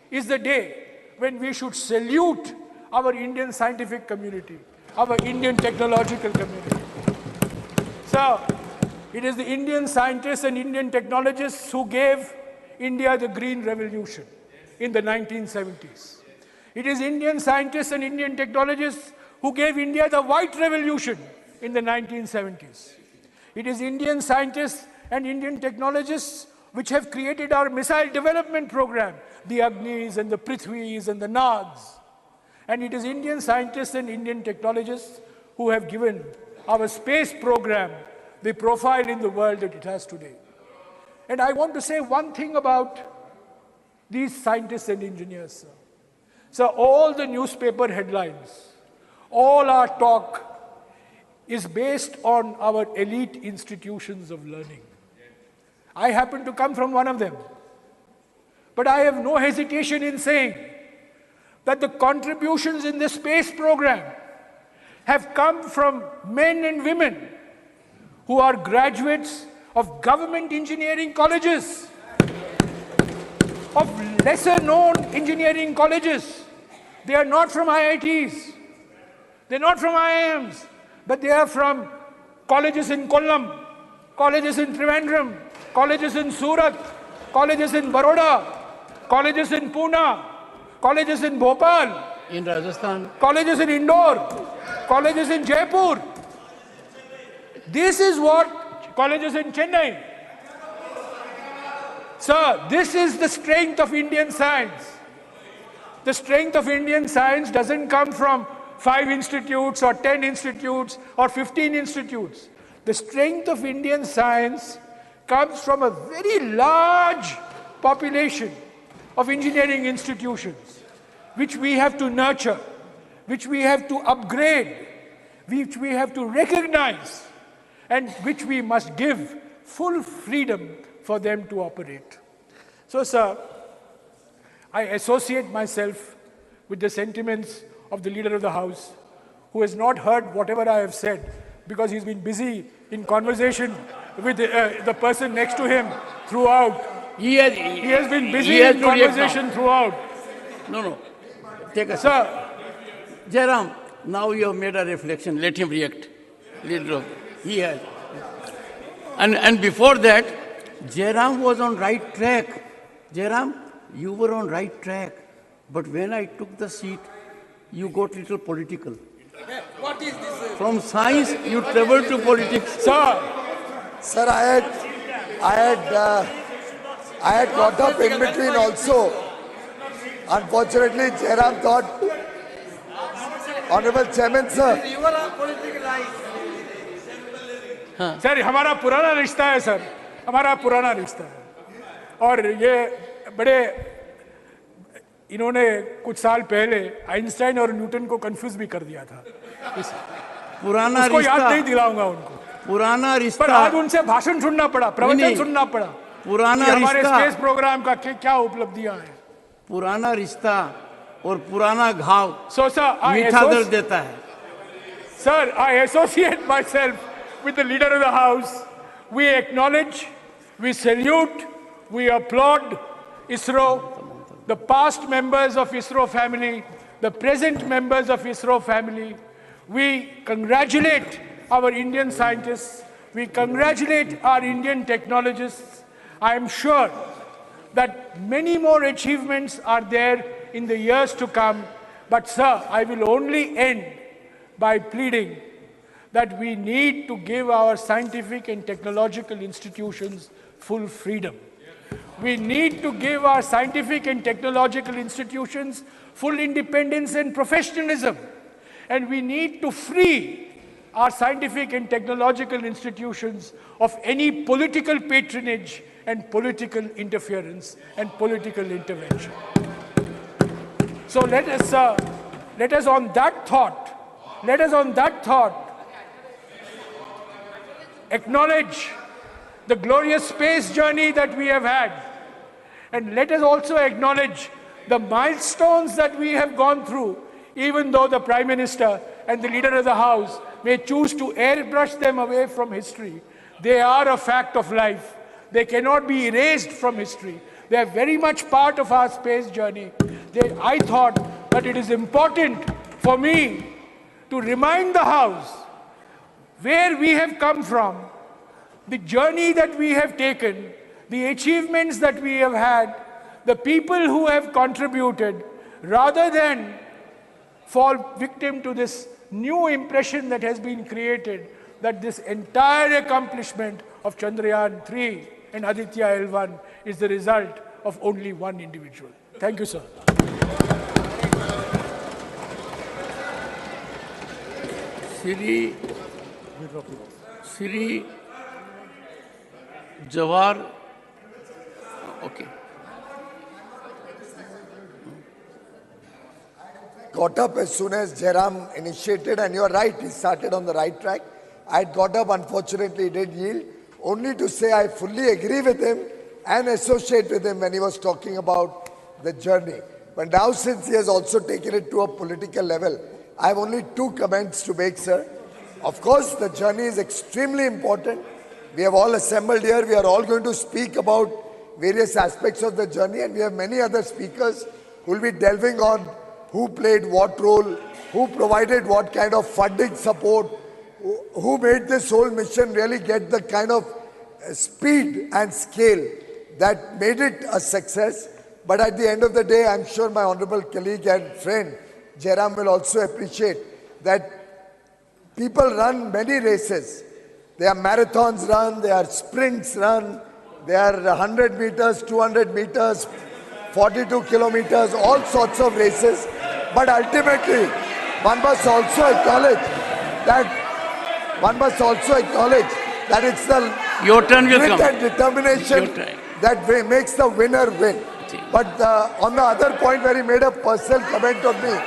Speaker 3: is the day when we should salute our Indian scientific community, our Indian technological community. So, it is the Indian scientists and Indian technologists who gave India the Green Revolution in the 1970s. It is Indian scientists and Indian technologists who gave India the White Revolution in the 1970s. It is Indian scientists and Indian technologists which have created our missile development program, the Agnis and the Prithvis and the Nags. And it is Indian scientists and Indian technologists who have given our space program the profile in the world that it has today. And I want to say one thing about these scientists and engineers, sir. So all the newspaper headlines, all our talk is based on our elite institutions of learning. I happen to come from one of them. But I have no hesitation in saying that the contributions in the space program have come from men and women who are graduates of government engineering colleges, of lesser known engineering colleges. They are not from IITs, they're not from IIMs, but they are from colleges in Kollam, colleges in Trivandrum, colleges in Surat, colleges in Baroda, colleges in Pune, colleges in Bhopal,
Speaker 4: in Rajasthan,
Speaker 3: colleges in Indore, colleges in Jaipur. This is what colleges in Chennai. Sir, this is the strength of Indian science. The strength of Indian science doesn't come from 5 institutes or 10 institutes or 15 institutes. The strength of Indian science comes from a very large population of engineering institutions, which we have to nurture, which we have to upgrade, which we have to recognize, and which we must give full freedom for them to operate. So, sir, I associate myself with the sentiments of the Leader of the House, who has not heard whatever I have said because he's been busy in conversation with the person next to him throughout. He has been busy in conversation throughout.
Speaker 4: No. Take a
Speaker 3: Sir.
Speaker 4: Jairam, now you have made a reflection. Let him react. He has. And before that, Jairam was on right track. Jairam, you were on right track. But when I took the seat, you got little political.
Speaker 5: What is this?
Speaker 4: From science, you traveled to politics.
Speaker 1: Sir, I had got up in between also. Unfortunately, Jairam thought, Honorable Chairman, sir.
Speaker 5: You are a political life.
Speaker 3: Sir हमारा पुराना रिश्ता है sir, हमारा पुराना रिश्ता है और ये बड़े इन्होंने कुछ साल पहले आइंस्टाइन और न्यूटन को कंफ्यूज भी कर दिया था।
Speaker 4: पुराना
Speaker 3: उसको
Speaker 4: रिश्ता,
Speaker 3: याद नहीं दिलाऊंगा उनको।
Speaker 4: पुराना रिश्ता,
Speaker 3: पर आज उनसे भाषण सुनना पड़ा, प्रवचन सुनना पड़ा।
Speaker 4: पुराना
Speaker 3: हमारे
Speaker 4: रिश्ता,
Speaker 3: स्पेस प्रोग्राम का क्या उपलब्धियां हैं।
Speaker 4: पुराना रिश्ता और पुराना घाव
Speaker 3: मीठा
Speaker 4: दर्द देता है।
Speaker 3: Sir, I associate myself with the Leader of the House. We acknowledge, we salute, we applaud ISRO, the past members of ISRO family, the present members of ISRO family. We congratulate our Indian scientists. We congratulate our Indian technologists. I am sure that many more achievements are there in the years to come. But sir, I will only end by pleading that we need to give our scientific and technological institutions full freedom. We need to give our scientific and technological institutions full independence and professionalism. And we need to free our scientific and technological institutions of any political patronage and political interference and political intervention. So let us on that thought, acknowledge the glorious space journey that we have had. And let us also acknowledge the milestones that we have gone through, even though the Prime Minister and the Leader of the House may choose to airbrush them away from history. They are a fact of life. They cannot be erased from history. They are very much part of our space journey. I thought that it is important for me to remind the House where we have come from, the journey that we have taken, the achievements that we have had, the people who have contributed, rather than fall victim to this new impression that has been created that this entire accomplishment of Chandrayaan 3 and Aditya L1 is the result of only one individual. Thank you, sir.
Speaker 4: Shri Jawahar, okay.
Speaker 1: Got up as soon as Jairam initiated, and you are right, he started on the right track. I had got up, unfortunately he did yield, only to say I fully agree with him and associate with him when he was talking about the journey. But now since he has also taken it to a political level, I have only 2 comments to make, sir. Of course, the journey is extremely important. We have all assembled here. We are all going to speak about various aspects of the journey, and we have many other speakers who will be delving on who played what role, who provided what kind of funding support, who made this whole mission really get the kind of speed and scale that made it a success. But at the end of the day, I'm sure my honorable colleague and friend Jairam will also appreciate that people run many races. There are marathons run, there are sprints run, there are 100 meters, 200 meters, 42 kilometers, all sorts of races. But ultimately, one must also acknowledge that it's the
Speaker 4: Your turn will
Speaker 1: grit
Speaker 4: come.
Speaker 1: and determination
Speaker 4: Your turn.
Speaker 1: that makes the winner win. But on the other point where he made a personal comment on me,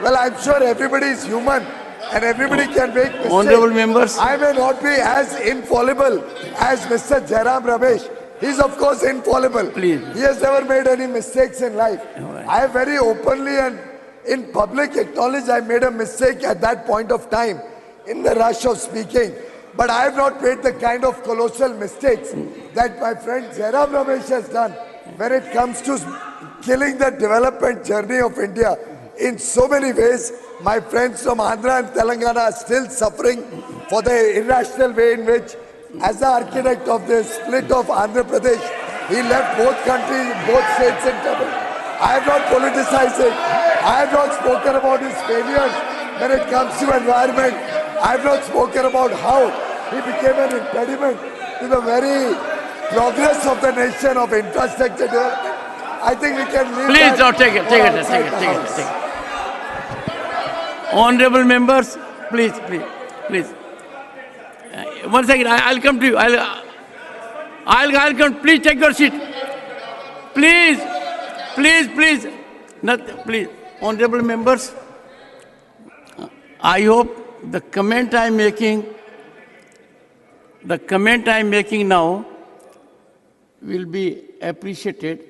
Speaker 1: well, I'm sure everybody is human and everybody can make mistakes.
Speaker 4: Honorable members.
Speaker 1: I may not be as infallible as Mr. Jairam Ramesh. He's of course infallible.
Speaker 4: Please.
Speaker 1: He has never made any mistakes in life.
Speaker 4: Right.
Speaker 1: I have very openly and in public acknowledged I made a mistake at that point of time in the rush of speaking. But I have not made the kind of colossal mistakes that my friend Jairam Ramesh has done when it comes to killing the development journey of India. In so many ways, my friends from Andhra and Telangana are still suffering for the irrational way in which, as the architect of the split of Andhra Pradesh, he left both countries, both states in trouble. I have not politicized it. I have not spoken about his failures when it comes to environment. I have not spoken about how he became an impediment to the very progress of the nation of infrastructure development. I think we can leave
Speaker 4: Please,
Speaker 1: that
Speaker 4: no, take it. Honorable members, please. One second, I'll come to you. I'll come. Please take your seat. Please. Please. Honorable members, I hope the comment I'm making now will be appreciated.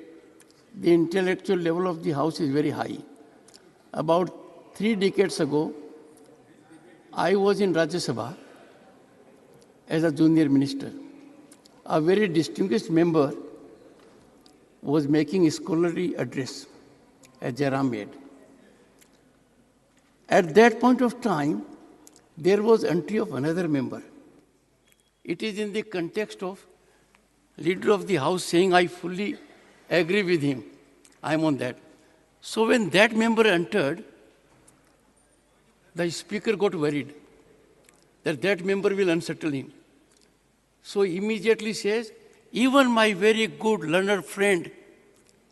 Speaker 4: The intellectual level of the House is very high. About 3 decades ago, I was in Rajya Sabha as a junior minister. A very distinguished member was making a scholarly address, as Jairam made. At that point of time, there was entry of another member. It is in the context of leader of the House saying, I fully agree with him. I'm on that. So when that member entered, the speaker got worried that member will unsettle him. So immediately says, even my very good learned friend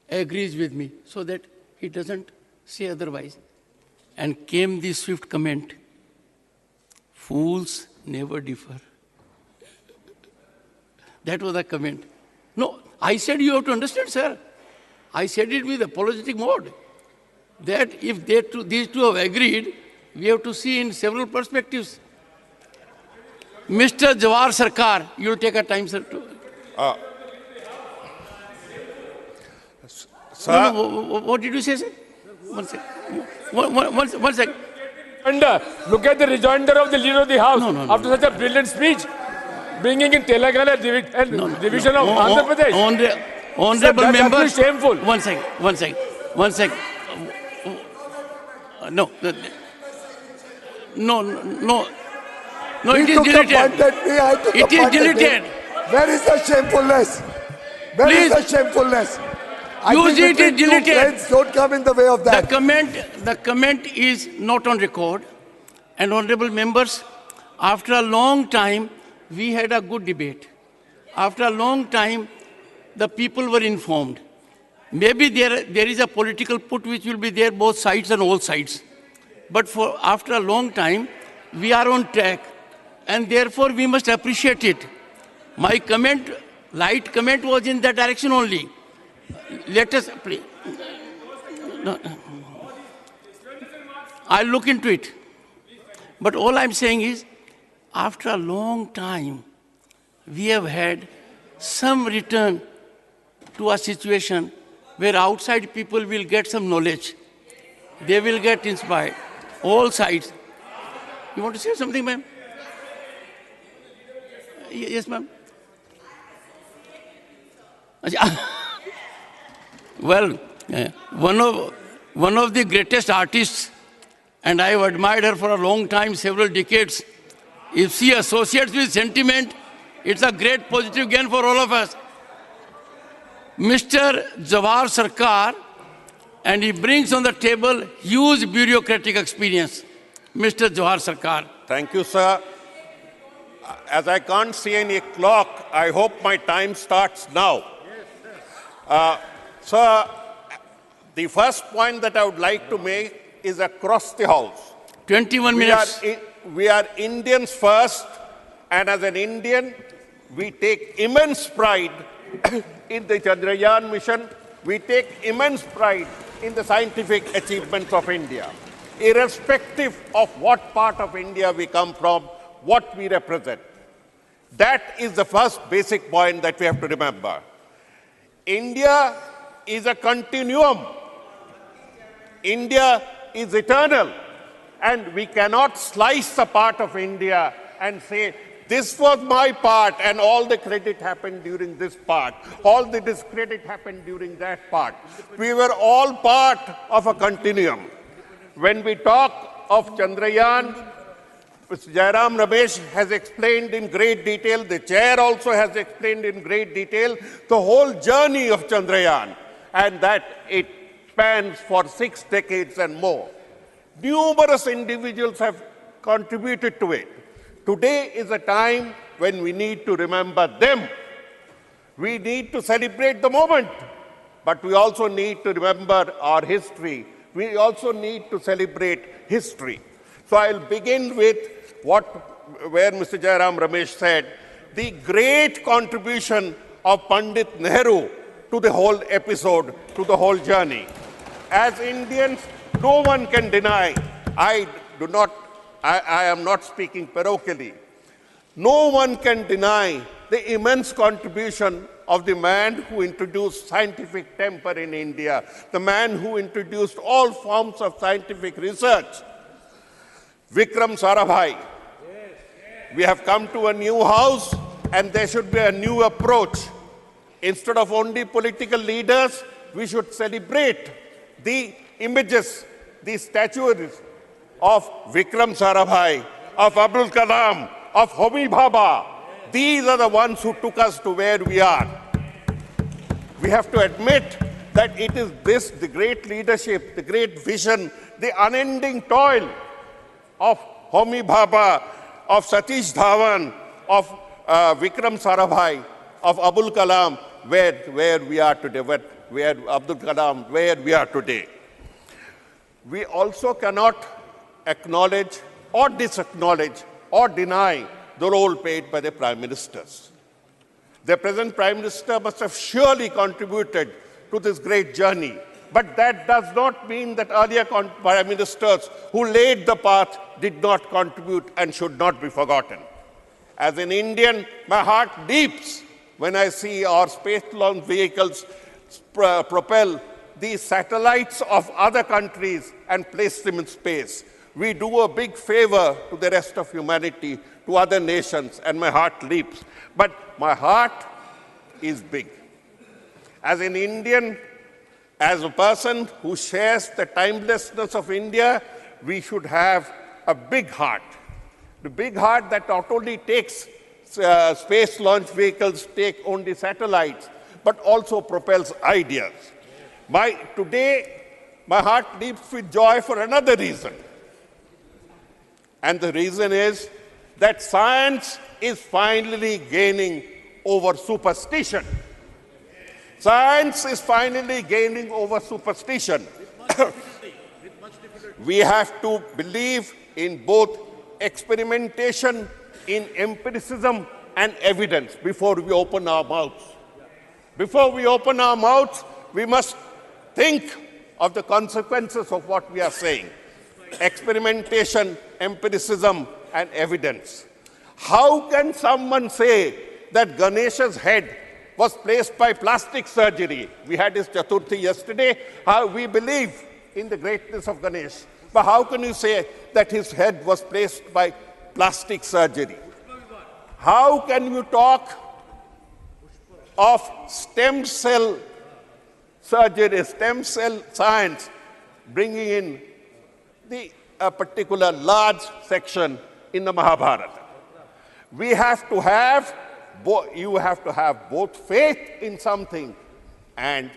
Speaker 4: agrees with me, so that he doesn't say otherwise. And came the swift comment, fools never differ. That was the comment. No, I said you have to understand, sir. I said it with apologetic mode. That if these two have agreed, we have to see in several perspectives. Mr. Jawar Sarkar, you will take a time, sir.
Speaker 6: Sir,
Speaker 4: No, what did you say, sir? One second. One second.
Speaker 7: Look at the rejoinder of the leader of the House
Speaker 4: No.
Speaker 7: after such a brilliant speech, bringing in Telangana and division of Andhra Pradesh.
Speaker 4: Honorable
Speaker 7: Sir, that's
Speaker 4: members.
Speaker 7: actually shameful.
Speaker 4: One second. No,
Speaker 1: He
Speaker 4: it is
Speaker 1: took the
Speaker 4: deleted.
Speaker 1: point at me, I took the
Speaker 4: It is
Speaker 1: point at him.
Speaker 4: deleted.
Speaker 1: Where is the shamefulness? Where is the shamefulness? I
Speaker 4: You
Speaker 1: think
Speaker 4: see, it is
Speaker 1: between two
Speaker 4: deleted.
Speaker 1: friends, don't come in the way of that.
Speaker 4: The comment is not on record. And honorable members, after a long time, we had a good debate. After a long time, the people were informed. Maybe there is a political put which will be there both sides and all sides. But after a long time, we are on track. And therefore, we must appreciate it. My comment, light comment was in that direction only. Let us, please. No. I'll look into it. But all I'm saying is, after a long time, we have had some return to a situation where outside people will get some knowledge. They will get inspired. All sides. You want to say something, ma'am? Yes, ma'am. Well, one of the greatest artists, and I have admired her for a long time, several decades. If she associates with sentiment, It's a great positive gain for all of us. Mr. Jawahar Sarkar, and he brings on the table huge bureaucratic experience. Mr. Jawahar Sarkar.
Speaker 6: Thank you, sir. As I can't see any clock, I hope my time starts now. Sir, the first point that I would like to make is across the House.
Speaker 4: 21 minutes.
Speaker 6: We are Indians first, and as an Indian, we take immense pride in the Chandrayaan mission. We take immense pride in the scientific achievements of India, irrespective of what part of India we come from, what we represent. That is the first basic point that we have to remember. India is a continuum. India is eternal. And we cannot slice a part of India and say, this was my part and all the credit happened during this part. All the discredit happened during that part. We were all part of a continuum. When we talk of Chandrayaan, Mr. Jairam Ramesh has explained in great detail, the chair also has explained in great detail, the whole journey of Chandrayaan, and that it spans for 6 decades and more. Numerous individuals have contributed to it. Today is a time when we need to remember them. We need to celebrate the moment, but we also need to remember our history. We also need to celebrate history. So I'll begin with where Mr. Jairam Ramesh said, the great contribution of Pandit Nehru to the whole episode, to the whole journey. As Indians, no one can deny, I am not speaking parochially, no one can deny the immense contribution of the man who introduced scientific temper in India, the man who introduced all forms of scientific research, Vikram Sarabhai. We have come to a new house and there should be a new approach. Instead of only political leaders, we should celebrate the images, the statues of Vikram Sarabhai, of Abdul Kalam, of Homi Bhabha. These are the ones who took us to where we are. We have to admit that it is this, the great leadership, the great vision, the unending toil of Homi Bhabha, of Satish Dhawan, of Vikram Sarabhai, of Abdul Kalam, where we are today, where Abdul Kalam, where we are today. We also cannot acknowledge or disacknowledge or deny the role played by the Prime Ministers. The present Prime Minister must have surely contributed to this great journey. But that does not mean that earlier Prime Ministers who laid the path did not contribute and should not be forgotten. As an Indian, my heart leaps when I see our space launch vehicles propel these satellites of other countries and place them in space. We do a big favor to the rest of humanity, to other nations, and my heart leaps. But my heart is big. As an Indian, as a person who shares the timelessness of India, we should have a big heart. The big heart that not only takes space launch vehicles, take only satellites, but also propels ideas. Today, my heart leaps with joy for another reason. And the reason is that science is finally gaining over superstition. Science is finally gaining over superstition. We have to believe in both experimentation, in empiricism and evidence before we open our mouths. Before we open our mouths, we must think of the consequences of what we are saying. Experimentation, empiricism and evidence. How can someone say that Ganesha's head was placed by plastic surgery? We had his Chaturthi yesterday. How we believe in the greatness of Ganesh. But how can you say that his head was placed by plastic surgery? How can you talk of stem cell surgery, stem cell science, bringing in a particular large section in the Mahabharata? We have to have you have to have both faith in something and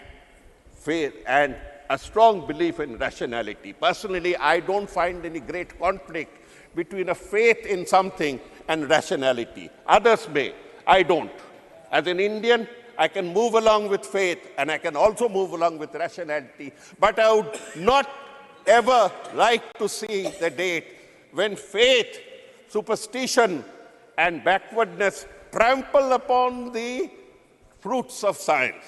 Speaker 6: faith and a strong belief in rationality. Personally, I don't find any great conflict between a faith in something and rationality. Others may, I don't. As an Indian, I can move along with faith and I can also move along with rationality. But I would not ever like to see the date when faith, superstition, and backwardness trample upon the fruits of science.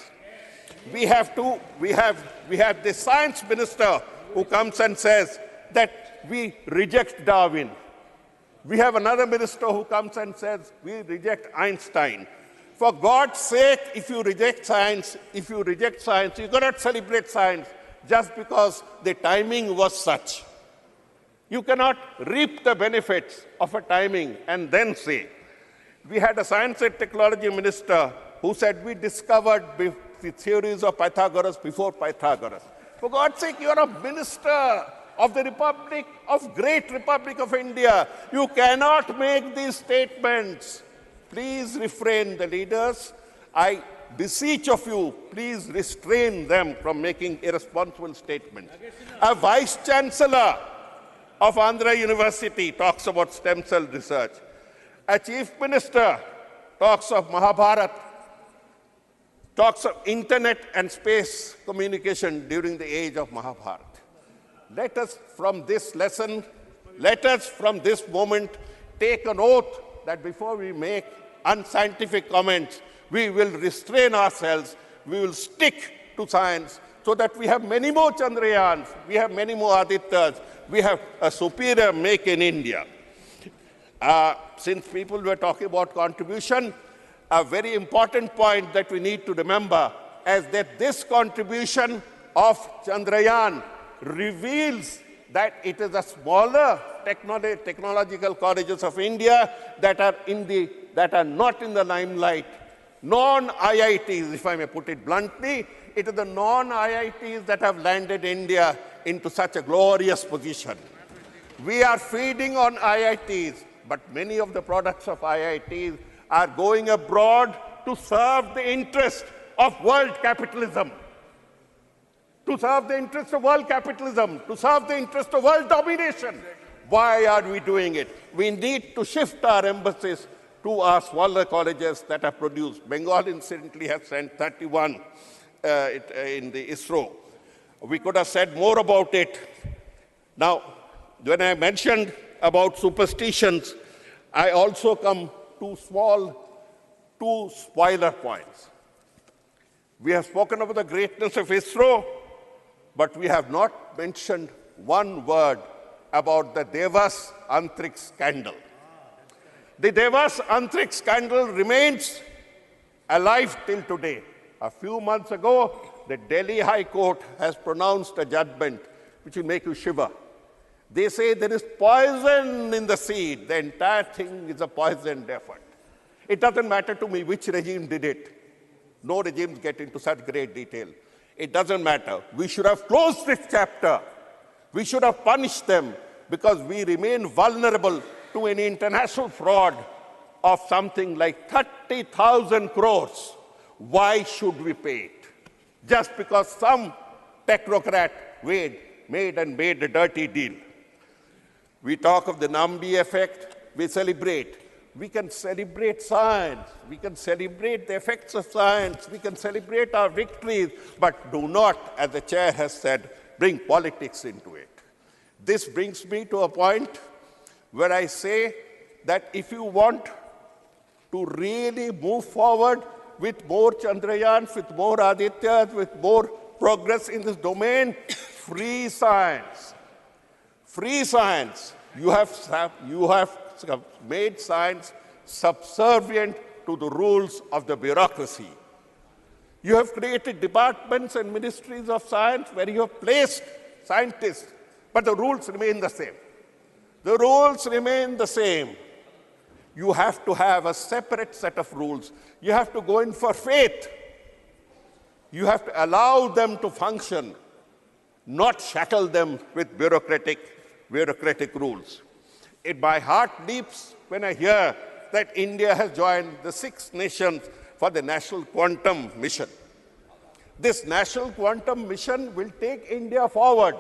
Speaker 6: We have the science minister who comes and says that we reject Darwin. We have another minister who comes and says we reject Einstein. For God's sake, if you reject science, you cannot celebrate science just because the timing was such. You cannot reap the benefits of a timing and then say. We had a science and technology minister who said we discovered the theories of Pythagoras before Pythagoras. For God's sake, you are a minister of the Republic, of Great Republic of India. You cannot make these statements. Please refrain, the leaders. I beseech of you, please restrain them from making irresponsible statements. A vice chancellor of Andhra University talks about stem cell research. A chief minister talks of Mahabharata, talks of internet and space communication during the age of Mahabharata. Let us from this lesson, let us from this moment take an oath that before we make unscientific comments, we will restrain ourselves, we will stick to science so that we have many more Chandrayans, we have many more Adityas, we have a superior make in India. Since people were talking about contribution, a very important point that we need to remember is that this contribution of Chandrayaan reveals that it is the smaller technological colleges of India that are not in the limelight. Non-IITs, if I may put it bluntly, it is the non-IITs that have landed India into such a glorious position. We are feeding on IITs, but many of the products of IITs are going abroad to serve the interest of world capitalism. To serve the interest of world capitalism, to serve the interest of world domination. Why are we doing it? We need to shift our emphasis to our smaller colleges that have produced. Bengal, incidentally, has sent 31 in the ISRO. We could have said more about it. Now, when I mentioned about superstitions, I also come to two spoiler points. We have spoken about the greatness of ISRO, but we have not mentioned one word about the Devas Antriksh scandal. The Devas Antriksh scandal remains alive till today. A few months ago, the Delhi High Court has pronounced a judgment which will make you shiver. They say there is poison in the seed. The entire thing is a poisoned effort. It doesn't matter to me which regime did it. No regimes get into such great detail. It doesn't matter. We should have closed this chapter. We should have punished them because we remain vulnerable to an international fraud of something like 30,000 crores. Why should we pay it? Just because some technocrat made a dirty deal. We talk of the Nambi effect, we celebrate. We can celebrate science, we can celebrate the effects of science, we can celebrate our victories, but do not, as the chair has said, bring politics into it. This brings me to a point where I say that if you want to really move forward with more Chandrayans, with more Adityas, with more progress in this domain, free science. Free science. You have made science subservient to the rules of the bureaucracy. You have created departments and ministries of science where you have placed scientists, but the rules remain the same. The rules remain the same. You have to have a separate set of rules. You have to go in for faith. You have to allow them to function, not shackle them with bureaucratic rules. My heart leaps when I hear that India has joined the 6 nations for the National Quantum Mission. This National Quantum Mission will take India forward.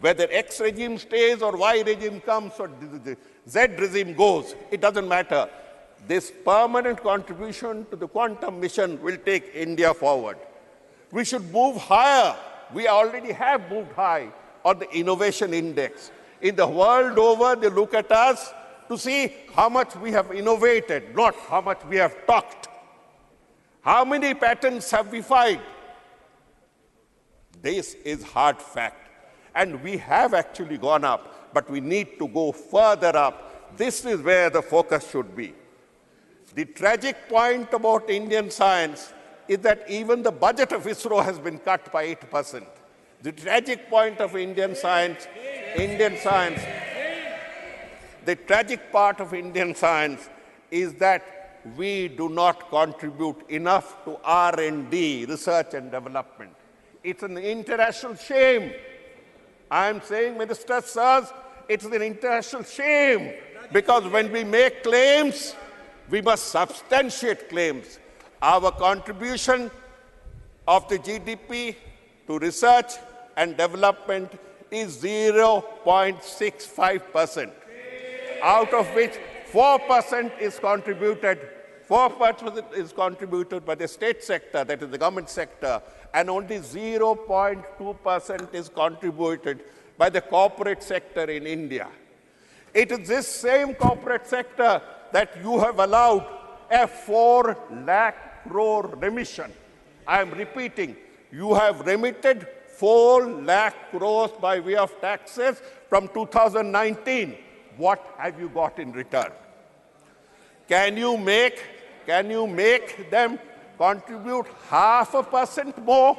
Speaker 6: Whether X regime stays or Y regime comes or the Z regime goes, it doesn't matter. This permanent contribution to the quantum mission will take India forward. We should move higher. We already have moved high on the innovation index. In the world over, they look at us to see how much we have innovated, not how much we have talked. How many patents have we filed? This is hard fact. And we have actually gone up, but we need to go further up. This is where the focus should be. The tragic point about Indian science is that even the budget of ISRO has been cut by 8%. The tragic point of Indian science, the tragic part of Indian science is that we do not contribute enough to R&D, research and development. It's an international shame. I am saying, Minister sirs, it's an international shame because when we make claims, we must substantiate claims. Our contribution of the GDP to research and development is 0.65%, out of which 4% is contributed. 4% is contributed by the state sector, that is the government sector, and only 0.2% is contributed by the corporate sector in India. It is this same corporate sector that you have allowed a 4 lakh crore remission. I am repeating, you have remitted 4 lakh crores by way of taxes from 2019. What have you got in return? Can you make them contribute 0.5% more?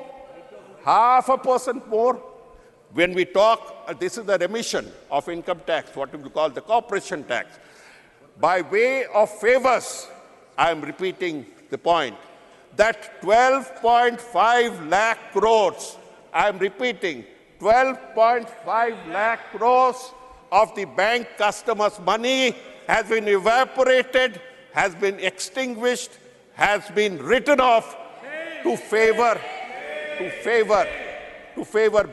Speaker 6: 0.5% more? When we talk, this is the remission of income tax, what we call the corporation tax. By way of favors, I am repeating the point, that 12.5 lakh crores, I am repeating, 12.5 lakh crores of the bank customers' money has been evaporated, has been extinguished, has been written off to favor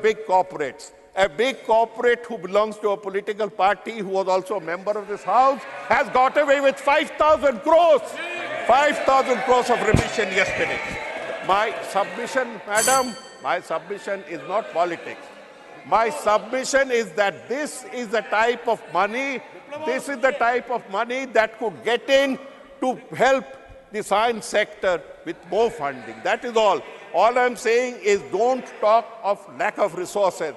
Speaker 6: big corporates. A big corporate who belongs to a political party, who was also a member of this house, has got away with 5,000 crores. 5,000 crores of remission yesterday. My submission, madam, my submission is not politics. My submission is that this is the type of money, that could get in to help the science sector with more funding. That is all. All I'm saying is don't talk of lack of resources.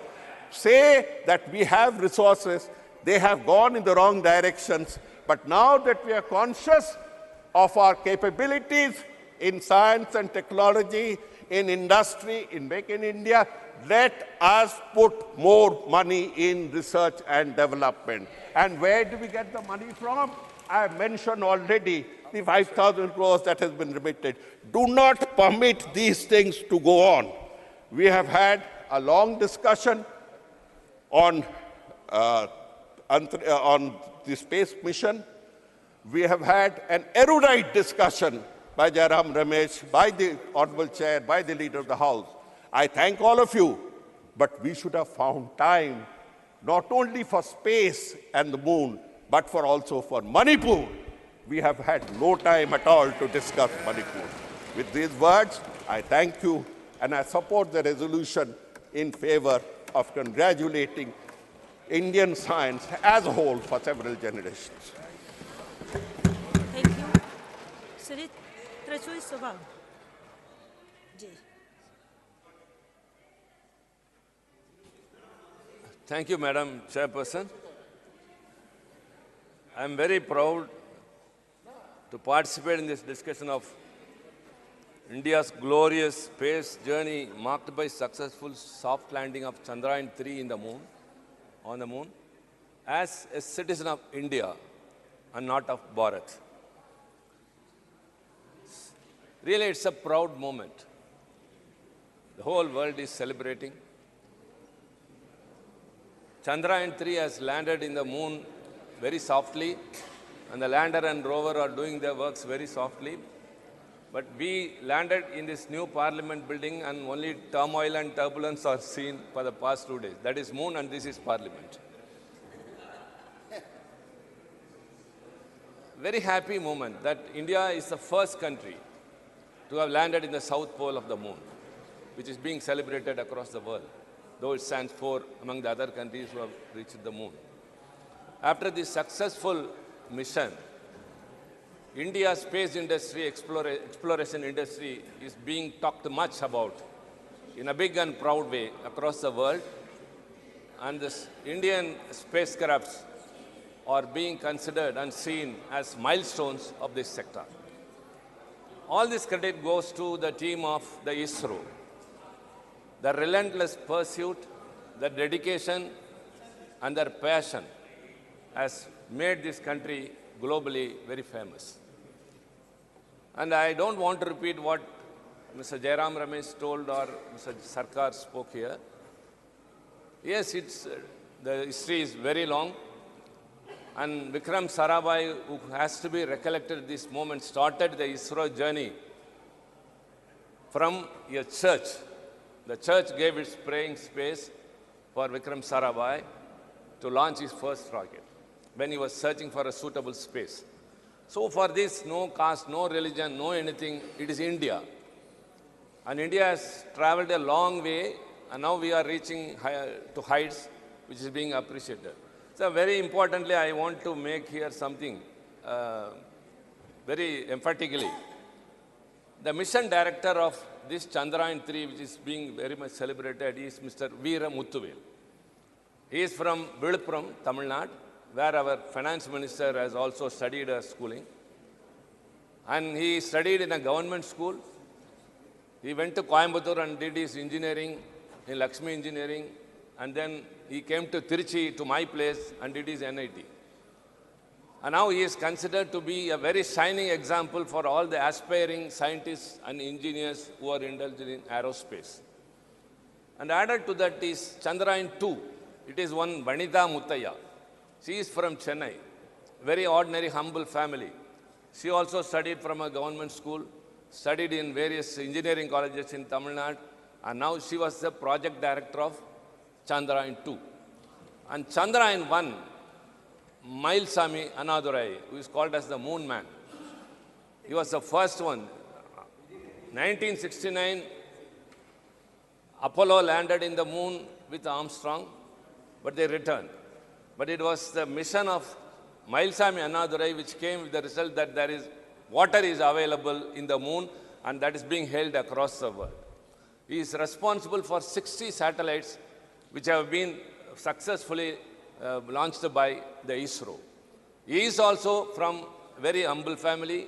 Speaker 6: Say that we have resources, they have gone in the wrong directions, but now that we are conscious of our capabilities in science and technology, in industry, in Make in India, let us put more money in research and development. And where do we get the money from? I have mentioned already the 5,000 crores that has been remitted. Do not permit these things to go on. We have had a long discussion on the space mission. We have had an erudite discussion by Jairam Ramesh, by the Honorable Chair, by the Leader of the House. I thank all of you, but we should have found time not only for space and the moon, but also for Manipur. We have had no time at all to discuss Manipur. With these words, I thank you, and I support the resolution in favor of congratulating Indian science as a whole for several generations.
Speaker 8: Thank you. Sri Trachui Sobal.
Speaker 9: Thank you, Madam Chairperson. I am very proud to participate in this discussion of India's glorious space journey marked by successful soft landing of Chandrayaan-3 on the moon, as a citizen of India and not of Bharat. Really, it's a proud moment. The whole world is celebrating. Chandrayaan-3 has landed in the moon very softly, and the lander and rover are doing their works very softly. But we landed in this new parliament building and only turmoil and turbulence are seen for the past 2 days. That is moon and this is parliament. Very happy moment that India is the first country to have landed in the south pole of the moon, which is being celebrated across the world, though it stands for among the other countries who have reached the moon. After this successful mission, India's space industry, exploration industry is being talked much about in a big and proud way across the world. And this Indian spacecrafts are being considered and seen as milestones of this sector. All this credit goes to the team of the ISRO. The relentless pursuit, the dedication, and their passion has made this country globally very famous. And I don't want to repeat what Mr. Jairam Ramesh told or Mr. Sarkar spoke here. Yes, the history is very long. And Vikram Sarabhai, who has to be recollected at this moment, started the ISRO journey from a church. The church gave its praying space for Vikram Sarabhai to launch his first rocket when he was searching for a suitable space. So for this, no caste, no religion, no anything, it is India. And India has traveled a long way, and now we are reaching to heights which is being appreciated. So very importantly, I want to make here something very emphatically. The mission director of this Chandrayaan-3, which is being very much celebrated, is Mr. Veera Muthuvel. He is from Viluppuram, Tamil Nadu, where our finance minister has also studied schooling. And he studied in a government school. He went to Coimbatore and did his engineering in Lakshmi Engineering. And then he came to Tiruchi, to my place, and did his NIT. And now he is considered to be a very shining example for all the aspiring scientists and engineers who are indulged in aerospace. And added to that is Chandrayaan-2. It is one Vanitha Muttaya. She is from Chennai, very ordinary, humble family. She also studied from a government school, studied in various engineering colleges in Tamil Nadu, and now she was the project director of Chandrayaan-2. And Chandrayaan-1, Mailsamy Annadurai, who is called as the Moon Man. He was the first one. 1969, Apollo landed in the moon with Armstrong, but they returned. But it was the mission of Mailsamy Annadurai which came with the result that there is water is available in the moon, and that is being held across the world. He is responsible for 60 satellites which have been successfully launched by the ISRO. He is also from a very humble family.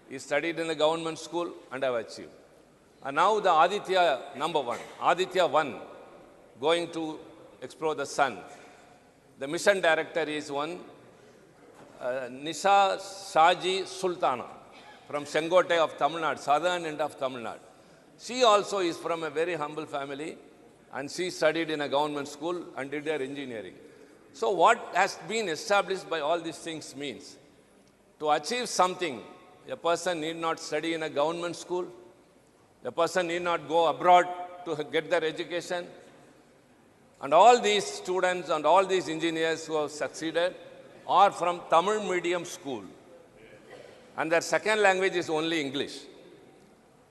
Speaker 9: He studied in a government school and have achieved. And now the Aditya #1, Aditya 1, going to explore the sun. The mission director is one, Nisha Shaji Sultana, from Sengote of Tamil Nadu, southern end of Tamil Nadu. She also is from a very humble family, and she studied in a government school and did her engineering. So what has been established by all these things means, to achieve something, a person need not study in a government school, a person need not go abroad to get their education. And all these students and all these engineers who have succeeded are from Tamil medium school. And their second language is only English.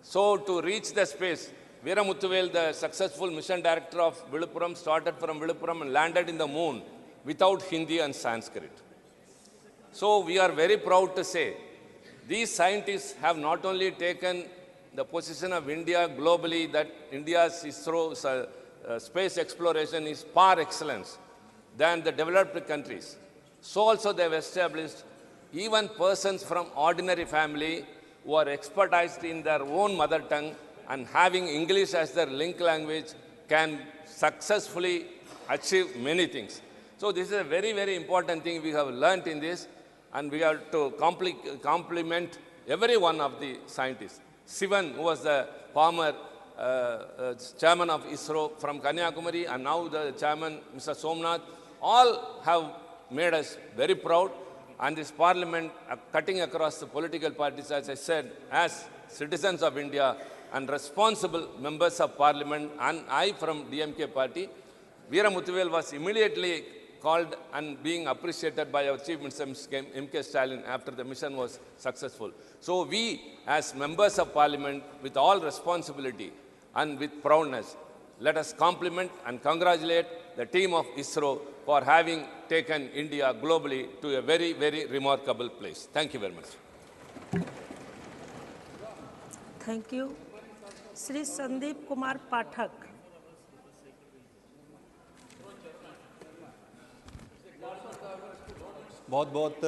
Speaker 9: So to reach the space, Veera Muthuvel, the successful mission director of Viluppuram, started from Viluppuram and landed in the moon without Hindi and Sanskrit. So we are very proud to say, these scientists have not only taken the position of India globally, that India's ISRO space exploration is par excellence than the developed countries. So also they have established even persons from ordinary family who are expertised in their own mother tongue and having English as their link language can successfully achieve many things. So this is a very, very important thing we have learnt in this, and we have to compliment every one of the scientists. Sivan, who was the former chairman of ISRO from Kanyakumari, and now the chairman, Mr. Somnath, all have made us very proud. and this parliament, cutting across the political parties, as I said, as citizens of India and responsible members of parliament, and I from DMK party, Veera Muthuvel was immediately called and being appreciated by our Chief Minister M.K. Stalin after the mission was successful. So we, as members of parliament, with all responsibility and with proudness, let us compliment and congratulate the team of ISRO for having taken India globally to a very, very remarkable place. Thank you very much.
Speaker 8: Thank you. Shri Sandeep Kumar Pathak.
Speaker 10: बहुत बहुत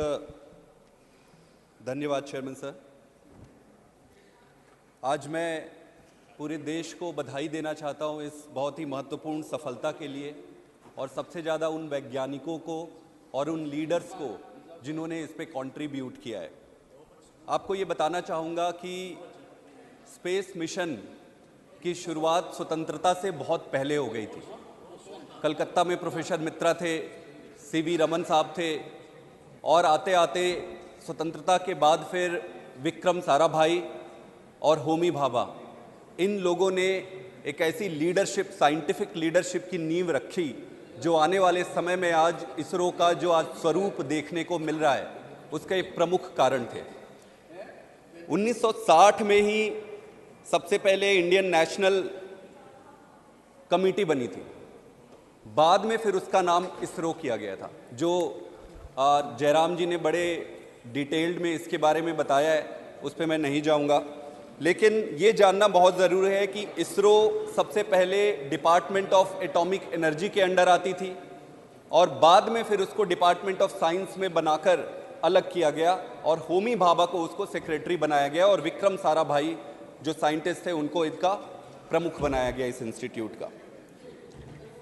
Speaker 10: धन्यवाद chairman sir. आज मैं पूरे देश को बधाई देना चाहता हूं इस बहुत ही महत्वपूर्ण सफलता के लिए, और सबसे ज़्यादा उन वैज्ञानिकों को और उन लीडर्स को जिन्होंने इस पे कंट्रीब्यूट किया है। आपको ये बताना चाहूँगा कि स्पेस मिशन की शुरुआत स्वतंत्रता से बहुत पहले हो गई थी। कलकत्ता में प्रोफेसर मित्रा थे, सीवी रमन साहब थे, और आते आते स्वतंत्रता के बाद फिर विक्रम साराभाई और होमी भाभा, इन लोगों ने एक ऐसी लीडरशिप, साइंटिफिक लीडरशिप की नींव रखी जो आने वाले समय में आज इसरो का जो आज स्वरूप देखने को मिल रहा है उसका एक प्रमुख कारण थे। 1960 में ही सबसे पहले इंडियन नेशनल कमेटी बनी थी, बाद में फिर उसका नाम इसरो किया गया था, जो जयराम जी ने बड़े डिटेल्ड में इसके बारे में बताया है, उस पर मैं नहीं जाऊंगा। लेकिन ये जानना बहुत ज़रूरी है कि इसरो सबसे पहले डिपार्टमेंट ऑफ एटॉमिक एनर्जी के अंडर आती थी और बाद में फिर उसको डिपार्टमेंट ऑफ साइंस में बनाकर अलग किया गया और होमी भाभा को उसको सेक्रेटरी बनाया गया और विक्रम साराभाई जो साइंटिस्ट थे उनको इसका प्रमुख बनाया गया इस इंस्टीट्यूट का।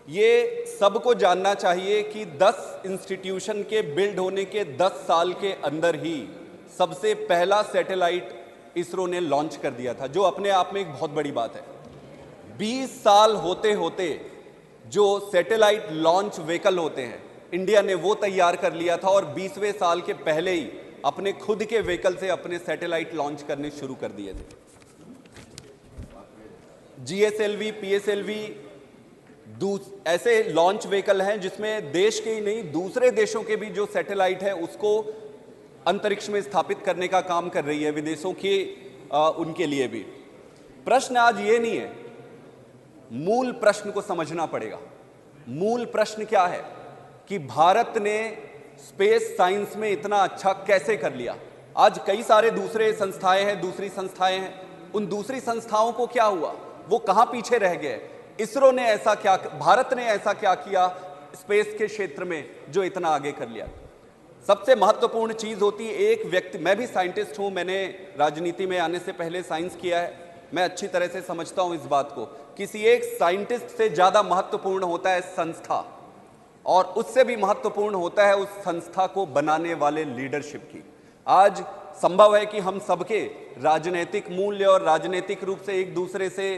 Speaker 10: ये सबको जानना चाहिए कि 10 इंस्टीट्यूशन के बिल्ड होने के 10 साल के अंदर ही सबसे पहला सैटेलाइट इसरो ने लॉन्च कर दिया था, जो अपने आप में एक बहुत बड़ी बात है। 20 साल होते होते जो सैटेलाइट लॉन्च व्हीकल होते हैं इंडिया ने वो तैयार कर लिया था और 20वें साल के पहले ही अपने खुद के व्हीकल से अपने सैटेलाइट लॉन्च करने शुरू कर दिए थे। GSLV, PSLV ऐसे लॉन्च व्हीकल हैं जिसमें देश के ही नहीं दूसरे देशों के भी जो सैटेलाइट है उसको अंतरिक्ष में स्थापित करने का काम कर रही है, विदेशों के उनके लिए भी। प्रश्न आज ये नहीं है, मूल प्रश्न को समझना पड़ेगा। मूल प्रश्न क्या है कि भारत ने स्पेस साइंस में इतना अच्छा कैसे कर लिया। आज कई सारे दूसरे संस्थाएं हैं, दूसरी संस्थाएं हैं, उन दूसरी संस्थाओं को क्या हुआ, वो कहां पीछे रह गए। इसरो ने ऐसा क्या, भारत ने ऐसा क्या किया स्पेस के क्षेत्र में जो इतना आगे कर लिया। सबसे महत्वपूर्ण चीज होती है एक व्यक्ति, मैं भी साइंटिस्ट हूं, मैंने राजनीति में आने से पहले साइंस किया है, मैं अच्छी तरह से समझता हूं इस बात को। किसी एक साइंटिस्ट से ज्यादा महत्वपूर्ण होता है संस्था, और उससे भी महत्वपूर्ण होता है उस संस्था को बनाने वाले लीडरशिप की। आज संभव है कि हम सबके राजनीतिक मूल्य और राजनीतिक रूप से एक दूसरे से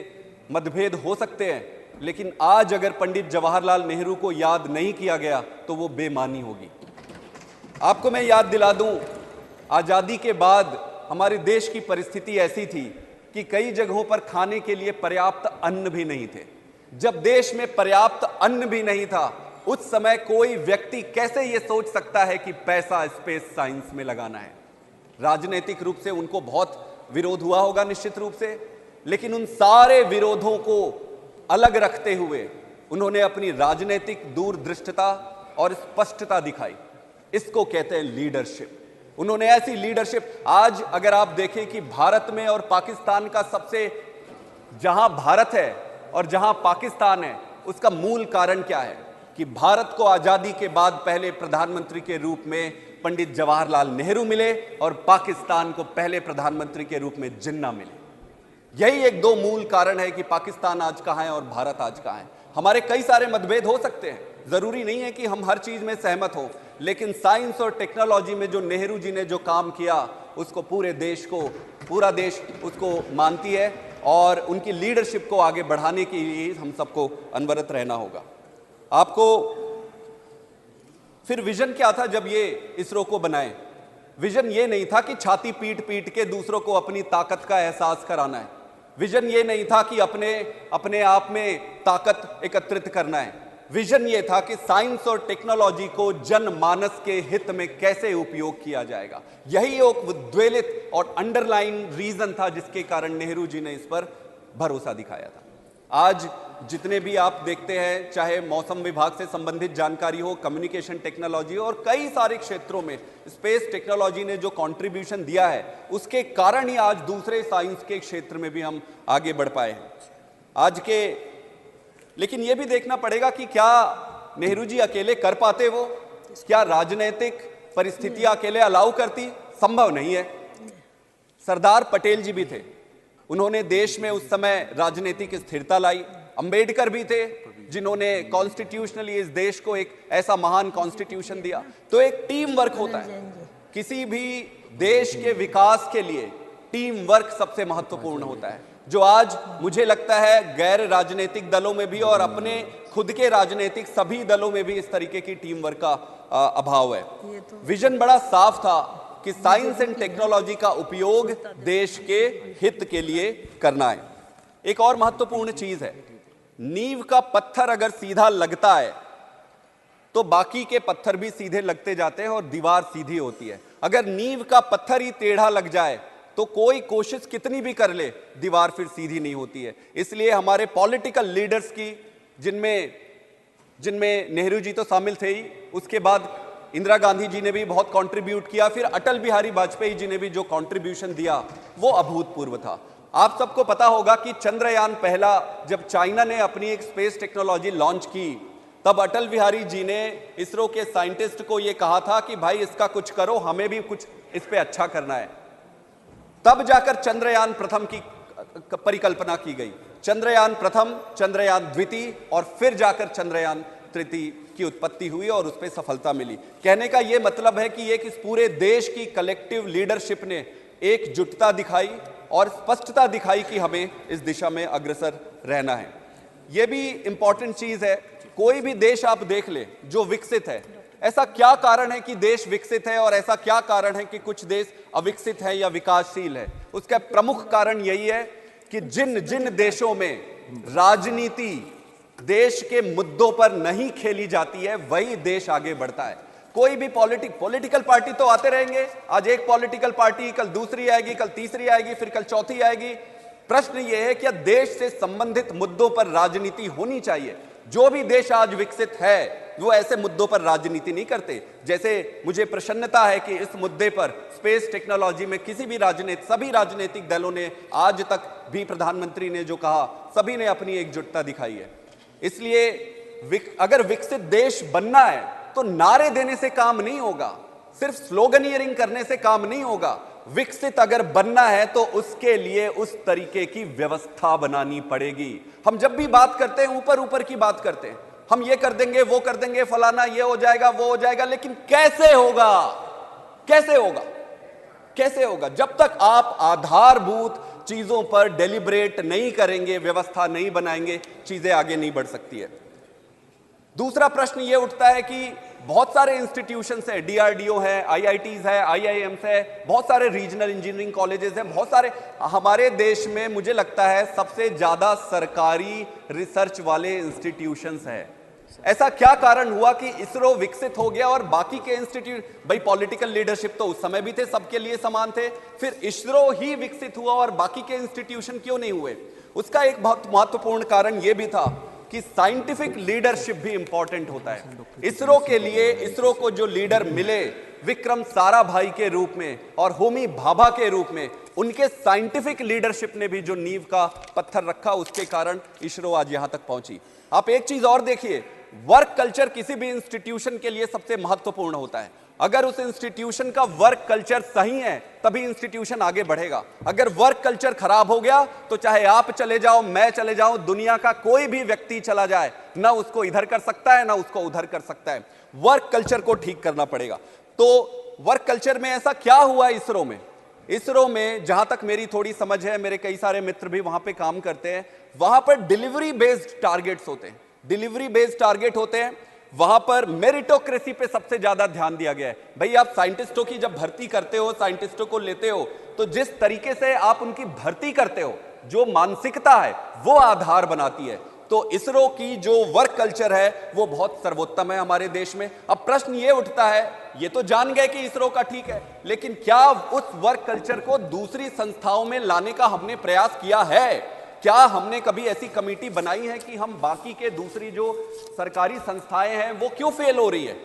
Speaker 10: मतभेद हो सकते हैं, लेकिन आज अगर पंडित जवाहरलाल नेहरू को याद नहीं किया गया तो वो बेमानी होगी। आपको मैं याद दिला दूं, आजादी के बाद हमारे देश की परिस्थिति ऐसी थी कि कई जगहों पर खाने के लिए पर्याप्त अन्न भी नहीं थे। जब देश में पर्याप्त अन्न भी नहीं था, उस समय कोई व्यक्ति कैसे ये सोच सकता है कि पैसा स्पेस साइंस में लगाना है। राजनीतिक रूप से उनको बहुत विरोध हुआ होगा निश्चित रूप से, लेकिन उन सारे विरोधों को अलग रखते हुए उन्होंने अपनी राजनीतिक दूरदृष्टता और स्पष्टता दिखाई। इसको कहते हैं लीडरशिप। उन्होंने ऐसी लीडरशिप, आज अगर आप देखें कि भारत में और पाकिस्तान का सबसे, जहां भारत है और जहां पाकिस्तान है, उसका मूल कारण क्या है कि भारत को आजादी के बाद पहले प्रधानमंत्री के रूप में पंडित जवाहरलाल नेहरू मिले और पाकिस्तान को पहले प्रधानमंत्री के रूप में जिन्ना मिले। यही एक दो मूल कारण है कि पाकिस्तान आज कहां है और भारत आज कहां है। हमारे कई सारे मतभेद हो सकते हैं, जरूरी नहीं है कि हम हर चीज में सहमत हो, लेकिन साइंस और टेक्नोलॉजी में जो नेहरू जी ने जो काम किया उसको पूरे देश को, पूरा देश उसको मानती है और उनकी लीडरशिप को आगे बढ़ाने के लिए हम सबको अनवरत रहना होगा। आपको फिर विजन क्या था जब ये इसरो को बनाए? विजन ये नहीं था कि छाती पीट पीट के दूसरों को अपनी ताकत का एहसास कराना है। विजन ये नहीं था कि अपने आप में ताकत एकत्रित करना है। विजन ये था कि साइंस और टेक्नोलॉजी को जनमानस के हित में कैसे उपयोग किया जाएगा। यही एक उद्वेलित और अंडरलाइन रीजन था जिसके कारण नेहरू जी ने इस पर भरोसा दिखाया था। आज जितने भी आप देखते हैं, चाहे मौसम विभाग से संबंधित जानकारी हो, कम्युनिकेशन टेक्नोलॉजी हो, और कई सारे क्षेत्रों में स्पेस टेक्नोलॉजी ने जो कंट्रीब्यूशन दिया है, उसके कारण ही आज दूसरे साइंस के क्षेत्र में भी हम आगे बढ़ पाए हैं। लेकिन यह भी देखना पड़ेगा कि क्या नेहरू जी अकेले कर पाते वो? क्या राजनीतिक परिस्थितियां अकेले अलाउ करती? संभव नहीं है। सरदार पटेल जी भी थे, उन्होंने देश में उस समय राजनीतिक स्थिरता लाई। अंबेडकर भी थे, जिन्होंने कॉन्स्टिट्यूशनली इस देश को एक ऐसा महान कॉन्स्टिट्यूशन दिया। तो एक टीम वर्क होता है। किसी भी देश के विकास के लिए टीम वर्क सबसे महत्वपूर्ण होता है, जो आज मुझे लगता है गैर राजनीतिक दलों में भी और अपने खुद के राजनीतिक सभी दलों में भी इस तरीके की टीम वर्क का अभाव है। विजन बड़ा साफ था कि साइंस एंड टेक्नोलॉजी का उपयोग देश के हित के लिए करना है। एक और महत्वपूर्ण चीज है, नींव का पत्थर अगर सीधा लगता है तो बाकी के पत्थर भी सीधे लगते जाते हैं और दीवार सीधी होती है। अगर नींव का पत्थर ही टेढ़ा लग जाए तो कोई कोशिश कितनी भी कर ले, दीवार फिर सीधी नहीं होती है। इसलिए हमारे पॉलिटिकल लीडर्स की, जिनमें नेहरू जी तो शामिल थे ही, उसके बाद इंदिरा गांधी जी ने भी बहुत कंट्रीब्यूट किया, फिर अटल बिहारी वाजपेयी जी ने भी जो कंट्रीब्यूशन दिया वो अभूतपूर्व था। आप सबको पता होगा कि चंद्रयान पहला जब चाइना ने अपनी एक स्पेस टेक्नोलॉजी लॉन्च की, तब अटल बिहारी जी ने इसरो के साइंटिस्ट को यह कहा था कि भाई इसका कुछ करो, हमें भी कुछ इस पे अच्छा करना है। तब जाकर चंद्रयान प्रथम की परिकल्पना की गई। चंद्रयान प्रथम, चंद्रयान द्वितीय और फिर जाकर चंद्रयान तृतीय की उत्पत्ति हुई और उस पर सफलता मिली। कहने का यह मतलब है कि इस पूरे देश की कलेक्टिव लीडरशिप ने एकजुटता दिखाई और स्पष्टता दिखाई कि हमें इस दिशा में अग्रसर रहना है। यह भी इंपॉर्टेंट चीज है। कोई भी देश आप देख ले जो विकसित है, ऐसा क्या कारण है कि देश विकसित है और ऐसा क्या कारण है कि कुछ देश अविकसित है या विकासशील है? उसका प्रमुख कारण यही है कि जिन जिन देशों में राजनीति देश के मुद्दों पर नहीं खेली जाती है, वही देश आगे बढ़ता है। कोई भी पॉलिटिकल पार्टी तो आते रहेंगे, आज एक पॉलिटिकल पार्टी, कल दूसरी आएगी, कल तीसरी आएगी, फिर कल चौथी आएगी। प्रश्न यह है कि देश से संबंधित मुद्दों पर राजनीति होनी चाहिए। जो भी देश आज विकसित है वो ऐसे मुद्दों पर राजनीति नहीं करते। जैसे मुझे प्रसन्नता है कि इस मुद्दे पर स्पेस टेक्नोलॉजी में सभी राजनीतिक दलों ने आज तक भी, प्रधानमंत्री ने जो कहा, सभी ने अपनी एकजुटता दिखाई है। इसलिए अगर विकसित देश बनना है तो नारे देने से काम नहीं होगा, सिर्फ स्लोगनियरिंग करने से काम नहीं होगा। विकसित अगर बनना है तो उसके लिए उस तरीके की व्यवस्था बनानी पड़ेगी। हम जब भी बात करते हैं ऊपर ऊपर की बात करते हैं, हम ये कर देंगे, वो कर देंगे, फलाना ये हो जाएगा, वो हो जाएगा, लेकिन कैसे होगा? कैसे होगा? कैसे होगा? जब तक आप आधारभूत चीजों पर डेलिब्रेट नहीं करेंगे, व्यवस्था नहीं बनाएंगे, चीजें आगे नहीं बढ़ सकती है। दूसरा प्रश्न यह उठता है कि बहुत सारे इंस्टीट्यूशंस है, डीआरडीओ है, आईआईटीज है, आईआईएम्स है, बहुत सारे रीजनल इंजीनियरिंग कॉलेजेस हैं, बहुत सारे हमारे देश में मुझे लगता है सबसे ज्यादा सरकारी रिसर्च वाले इंस्टीट्यूशंस हैं। ऐसा क्या कारण हुआ कि इसरो विकसित हो गया और बाकी के इंस्टीट्यूट, भाई पॉलिटिकल लीडरशिप तो उस समय भी थे, सबके लिए समान थे, फिर इसरो ही विकसित हुआ और बाकी के इंस्टीट्यूशन क्यों नहीं हुए? उसका एक बहुत महत्वपूर्ण कारण यह भी था कि साइंटिफिक लीडरशिप भी इंपॉर्टेंट होता है। इसरो के लिए, इसरो को जो लीडर मिले विक्रम साराभाई के रूप में और होमी भाभा के रूप में, उनके साइंटिफिक लीडरशिप ने भी जो नींव का पत्थर रखा, उसके कारण इसरो आज यहां तक पहुंची। आप एक चीज और देखिए, वर्क कल्चर किसी भी इंस्टीट्यूशन के लिए सबसे महत्वपूर्ण होता है। अगर उस इंस्टीट्यूशन का वर्क कल्चर सही है तभी इंस्टीट्यूशन आगे बढ़ेगा। अगर वर्क कल्चर खराब हो गया तो चाहे आप चले जाओ, मैं चले जाऊं, दुनिया का कोई भी व्यक्ति चला जाए, ना उसको इधर कर सकता है ना उसको उधर कर सकता है। वर्क कल्चर को ठीक करना पड़ेगा। तो वर्क कल्चर में ऐसा क्या हुआ इसरो में? इसरो में जहां तक मेरी थोड़ी समझ है, मेरे कई सारे मित्र भी वहां पे काम करते हैं, वहां पर डिलीवरी बेस्ड टारगेट्स होते हैं। डिलीवरी बेस्ड टारगेट होते हैं वहां पर मेरिटोक्रेसी पे सबसे ज्यादा ध्यान दिया गया है। भाई आप साइंटिस्टों की जब भर्ती करते हो, साइंटिस्टों को लेते हो, तो जिस तरीके से आप उनकी भर्ती करते हो, जो मानसिकता है वो आधार बनाती है। तो इसरो की जो वर्क कल्चर है वो बहुत सर्वोत्तम है हमारे देश में। अब प्रश्न ये उठता है, ये तो जान गए कि इसरो का ठीक है, लेकिन क्या उस वर्क कल्चर को दूसरी संस्थाओं में लाने का हमने प्रयास किया है? क्या हमने कभी ऐसी कमेटी बनाई है कि हम बाकी के दूसरी जो सरकारी संस्थाएं हैं वो क्यों फेल हो रही है?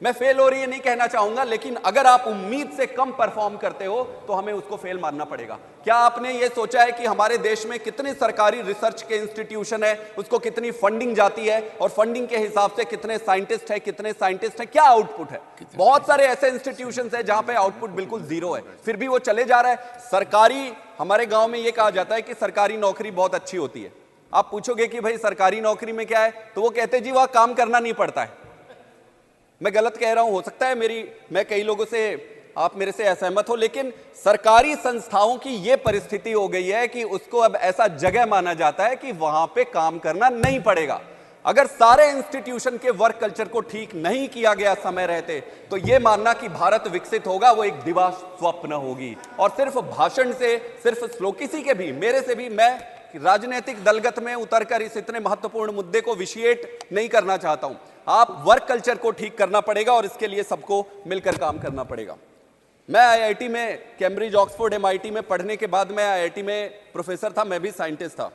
Speaker 10: मैं फेल हो रही है नहीं कहना चाहूंगा, लेकिन अगर आप उम्मीद से कम परफॉर्म करते हो तो हमें उसको फेल मानना पड़ेगा। क्या आपने ये सोचा है कि हमारे देश में कितने सरकारी रिसर्च के इंस्टीट्यूशन है, उसको कितनी फंडिंग जाती है, और फंडिंग के हिसाब से कितने साइंटिस्ट है, क्या आउटपुट है? बहुत सारे ऐसे इंस्टीट्यूशन है जहां पे आउटपुट बिल्कुल जीरो है, फिर भी वो चले जा रहा है। सरकारी, हमारे गांव में ये कहा जाता है कि सरकारी नौकरी बहुत अच्छी होती है। आप पूछोगे कि भाई सरकारी नौकरी में क्या है, तो वो कहते जी वहां काम करना नहीं पड़ता है। मैं गलत कह रहा हूं, हो सकता है मैं कई लोगों से, आप मेरे से असहमत हो, लेकिन सरकारी संस्थाओं की यह परिस्थिति हो गई है कि उसको अब ऐसा जगह माना जाता है कि वहां पे काम करना नहीं पड़ेगा। अगर सारे इंस्टीट्यूशन के वर्क कल्चर को ठीक नहीं किया गया समय रहते, तो यह मानना कि भारत विकसित होगा वो एक दिवा स्वप्न होगी। और सिर्फ भाषण से, सिर्फ किसी के भी, मेरे से भी, मैं राजनीतिक दलगत में उतरकर इस इतने महत्वपूर्ण मुद्दे को विशिएट नहीं करना चाहता हूं। आप वर्क कल्चर को ठीक करना पड़ेगा और इसके लिए सबको मिलकर काम करना पड़ेगा। मैं आईआईटी में, कैम्ब्रिज, ऑक्सफोर्ड, एमआईटी में पढ़ने के बाद मैं आईआईटी में प्रोफेसर था, मैं भी साइंटिस्ट था।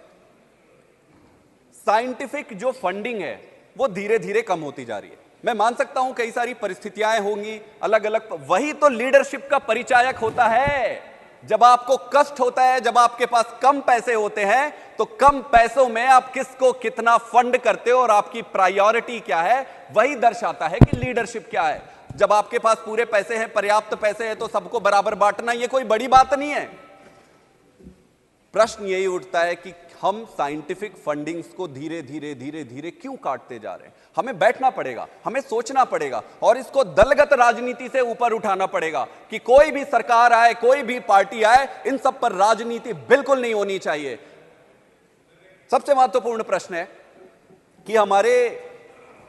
Speaker 10: साइंटिफिक जो फंडिंग है वो धीरे धीरे कम होती जा रही है। मैं मान सकता हूं कई सारी परिस्थितियां होंगी अलग अलग, वही तो लीडरशिप का परिचायक होता है। जब आपको कष्ट होता है, जब आपके पास कम पैसे होते हैं, तो कम पैसों में आप किसको कितना फंड करते हो और आपकी प्रायोरिटी क्या है, वही दर्शाता है कि लीडरशिप क्या है। जब आपके पास पूरे पैसे हैं, पर्याप्त पैसे हैं, तो सबको बराबर बांटना ये कोई बड़ी बात नहीं है। प्रश्न यही उठता है कि हम साइंटिफिक फंडिंग्स को धीरे धीरे धीरे धीरे क्यों काटते जा रहे हैं? हमें बैठना पड़ेगा, हमें सोचना पड़ेगा और इसको दलगत राजनीति से ऊपर उठाना पड़ेगा कि कोई भी सरकार आए, कोई भी पार्टी आए, इन सब पर राजनीति बिल्कुल नहीं होनी चाहिए। सबसे महत्वपूर्ण प्रश्न है कि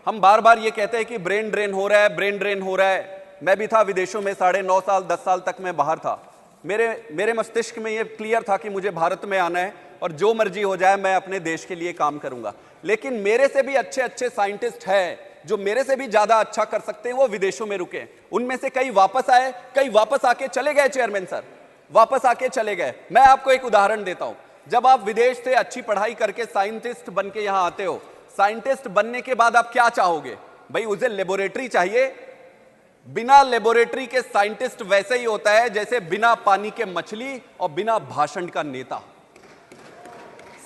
Speaker 10: हम बार बार ये कहते हैं कि ब्रेन ड्रेन हो रहा है, ब्रेन ड्रेन हो रहा है। मैं भी था विदेशों में 9.5 साल, 10 साल तक मैं बाहर था। मेरे मस्तिष्क में ये क्लियर था कि मुझे भारत में आना है और जो मर्जी हो जाए मैं अपने देश के लिए काम करूंगा। लेकिन मेरे से भी अच्छे अच्छे साइंटिस्ट हैं जो मेरे से भी ज्यादा अच्छा कर सकते हैं, वो विदेशों में रुके। उनमें से कई वापस आए, कई वापस आके चले गए। चेयरमैन सर वापस आके चले गए। मैं आपको एक उदाहरण देता हूं। जब आप विदेश से अच्छी पढ़ाई करके साइंटिस्ट बन के यहां आते हो, साइंटिस्ट बनने के बाद आप क्या चाहोगे? भाई उसे लेबोरेटरी चाहिए। बिना लेबोरेटरी के साइंटिस्ट वैसे ही होता है जैसे बिना पानी के मछली और बिना भाषण का नेता।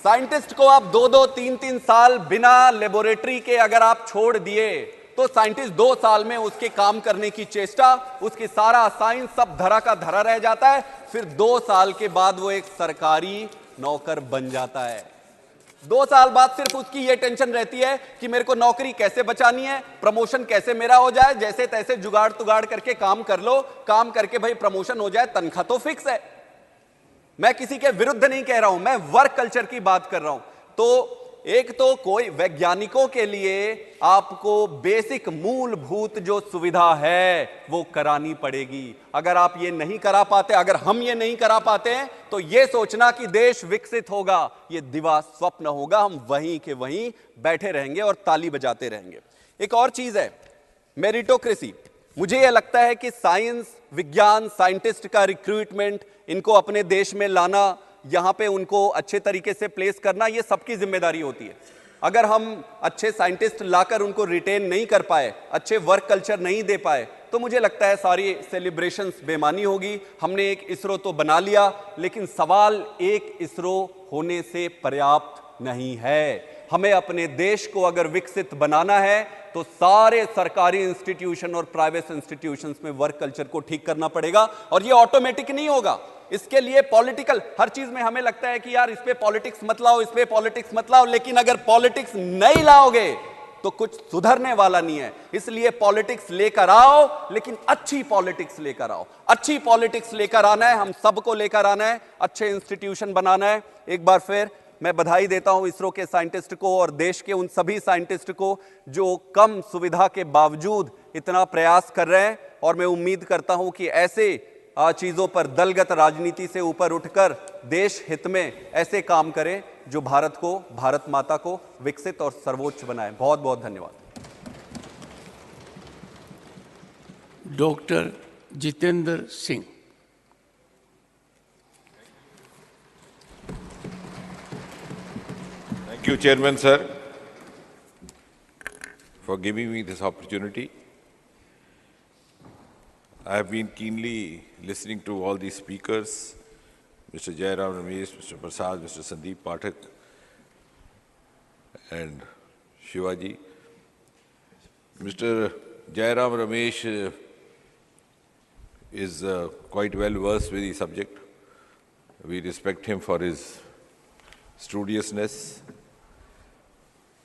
Speaker 10: साइंटिस्ट को आप 2-2, 3-3 साल बिना लेबोरेटरी के अगर आप छोड़ दिए, तो साइंटिस्ट 2 साल में उसके काम करने की चेष्टा, उसकी सारा साइंस सब धरा का धरा रह जाता है। फिर 2 साल के बाद वो एक सरकारी नौकर बन जाता है। 2 साल बाद सिर्फ उसकी ये टेंशन रहती है कि मेरे को नौकरी कैसे बचानी है, प्रमोशन कैसे मेरा हो जाए, जैसे तैसे जुगाड़ तुगाड़ करके काम कर लो, काम करके भाई प्रमोशन हो जाए, तनख्वाह तो फिक्स है। मैं किसी के विरुद्ध नहीं कह रहा हूं, मैं वर्क कल्चर की बात कर रहा हूं। तो एक तो कोई वैज्ञानिकों के लिए आपको बेसिक मूलभूत जो सुविधा है वो करानी पड़ेगी। अगर आप ये नहीं करा पाते, अगर हम ये नहीं करा पाते हैं, तो ये सोचना कि देश विकसित होगा, ये दिवा स्वप्न होगा। हम वहीं के वहीं बैठे रहेंगे और ताली बजाते रहेंगे। एक और चीज है मेरिटोक्रेसी। मुझे यह लगता है कि साइंस, विज्ञान, साइंटिस्ट का रिक्रूटमेंट, इनको अपने देश में लाना, यहां पे उनको अच्छे तरीके से प्लेस करना, ये सबकी जिम्मेदारी होती है। अगर हम अच्छे साइंटिस्ट लाकर उनको रिटेन नहीं कर पाए, अच्छे वर्क कल्चर नहीं दे पाए, तो मुझे लगता है सारी सेलिब्रेशंस बेमानी होगी। हमने एक इसरो तो बना लिया, लेकिन सवाल एक इसरो होने से पर्याप्त नहीं है। हमें अपने देश को अगर विकसित बनाना है तो सारे सरकारी इंस्टीट्यूशन और प्राइवेट इंस्टीट्यूशंस में वर्क कल्चर को ठीक करना पड़ेगा। और ये ऑटोमेटिक नहीं होगा, इसके लिए पॉलिटिकल, हर चीज में हमें लगता है कि यार इस पे पॉलिटिक्स मत लाओ, इस पे पॉलिटिक्स मत लाओ, लेकिन अगर पॉलिटिक्स नहीं लाओगे तो कुछ सुधरने वाला नहीं है। इसलिए पॉलिटिक्स लेकर आओ, लेकिन अच्छी पॉलिटिक्स लेकर आओ। अच्छी पॉलिटिक्स लेकर आना है, हम सबको लेकर आना है, अच्छे इंस्टीट्यूशन बनाना है। एक बार फिर मैं बधाई देता हूं इसरो के साइंटिस्ट को और देश के उन सभी साइंटिस्ट को जो कम सुविधा के बावजूद इतना प्रयास कर रहे हैं। और मैं उम्मीद करता हूं कि ऐसे चीजों पर दलगत राजनीति से ऊपर उठकर देश हित में ऐसे काम करें जो भारत को, भारत माता को विकसित और सर्वोच्च बनाए। बहुत बहुत धन्यवाद।
Speaker 4: Doctor Jitendra Singh.
Speaker 11: Thank you, Chairman, sir, for giving me this opportunity. I have been keenly listening to all these speakers, Mr. Jairam Ramesh, Mr. Prasad, Mr. Sandeep Pathak, and Shivaji. Mr. Jairam Ramesh is quite well versed with the subject. We respect him for his studiousness.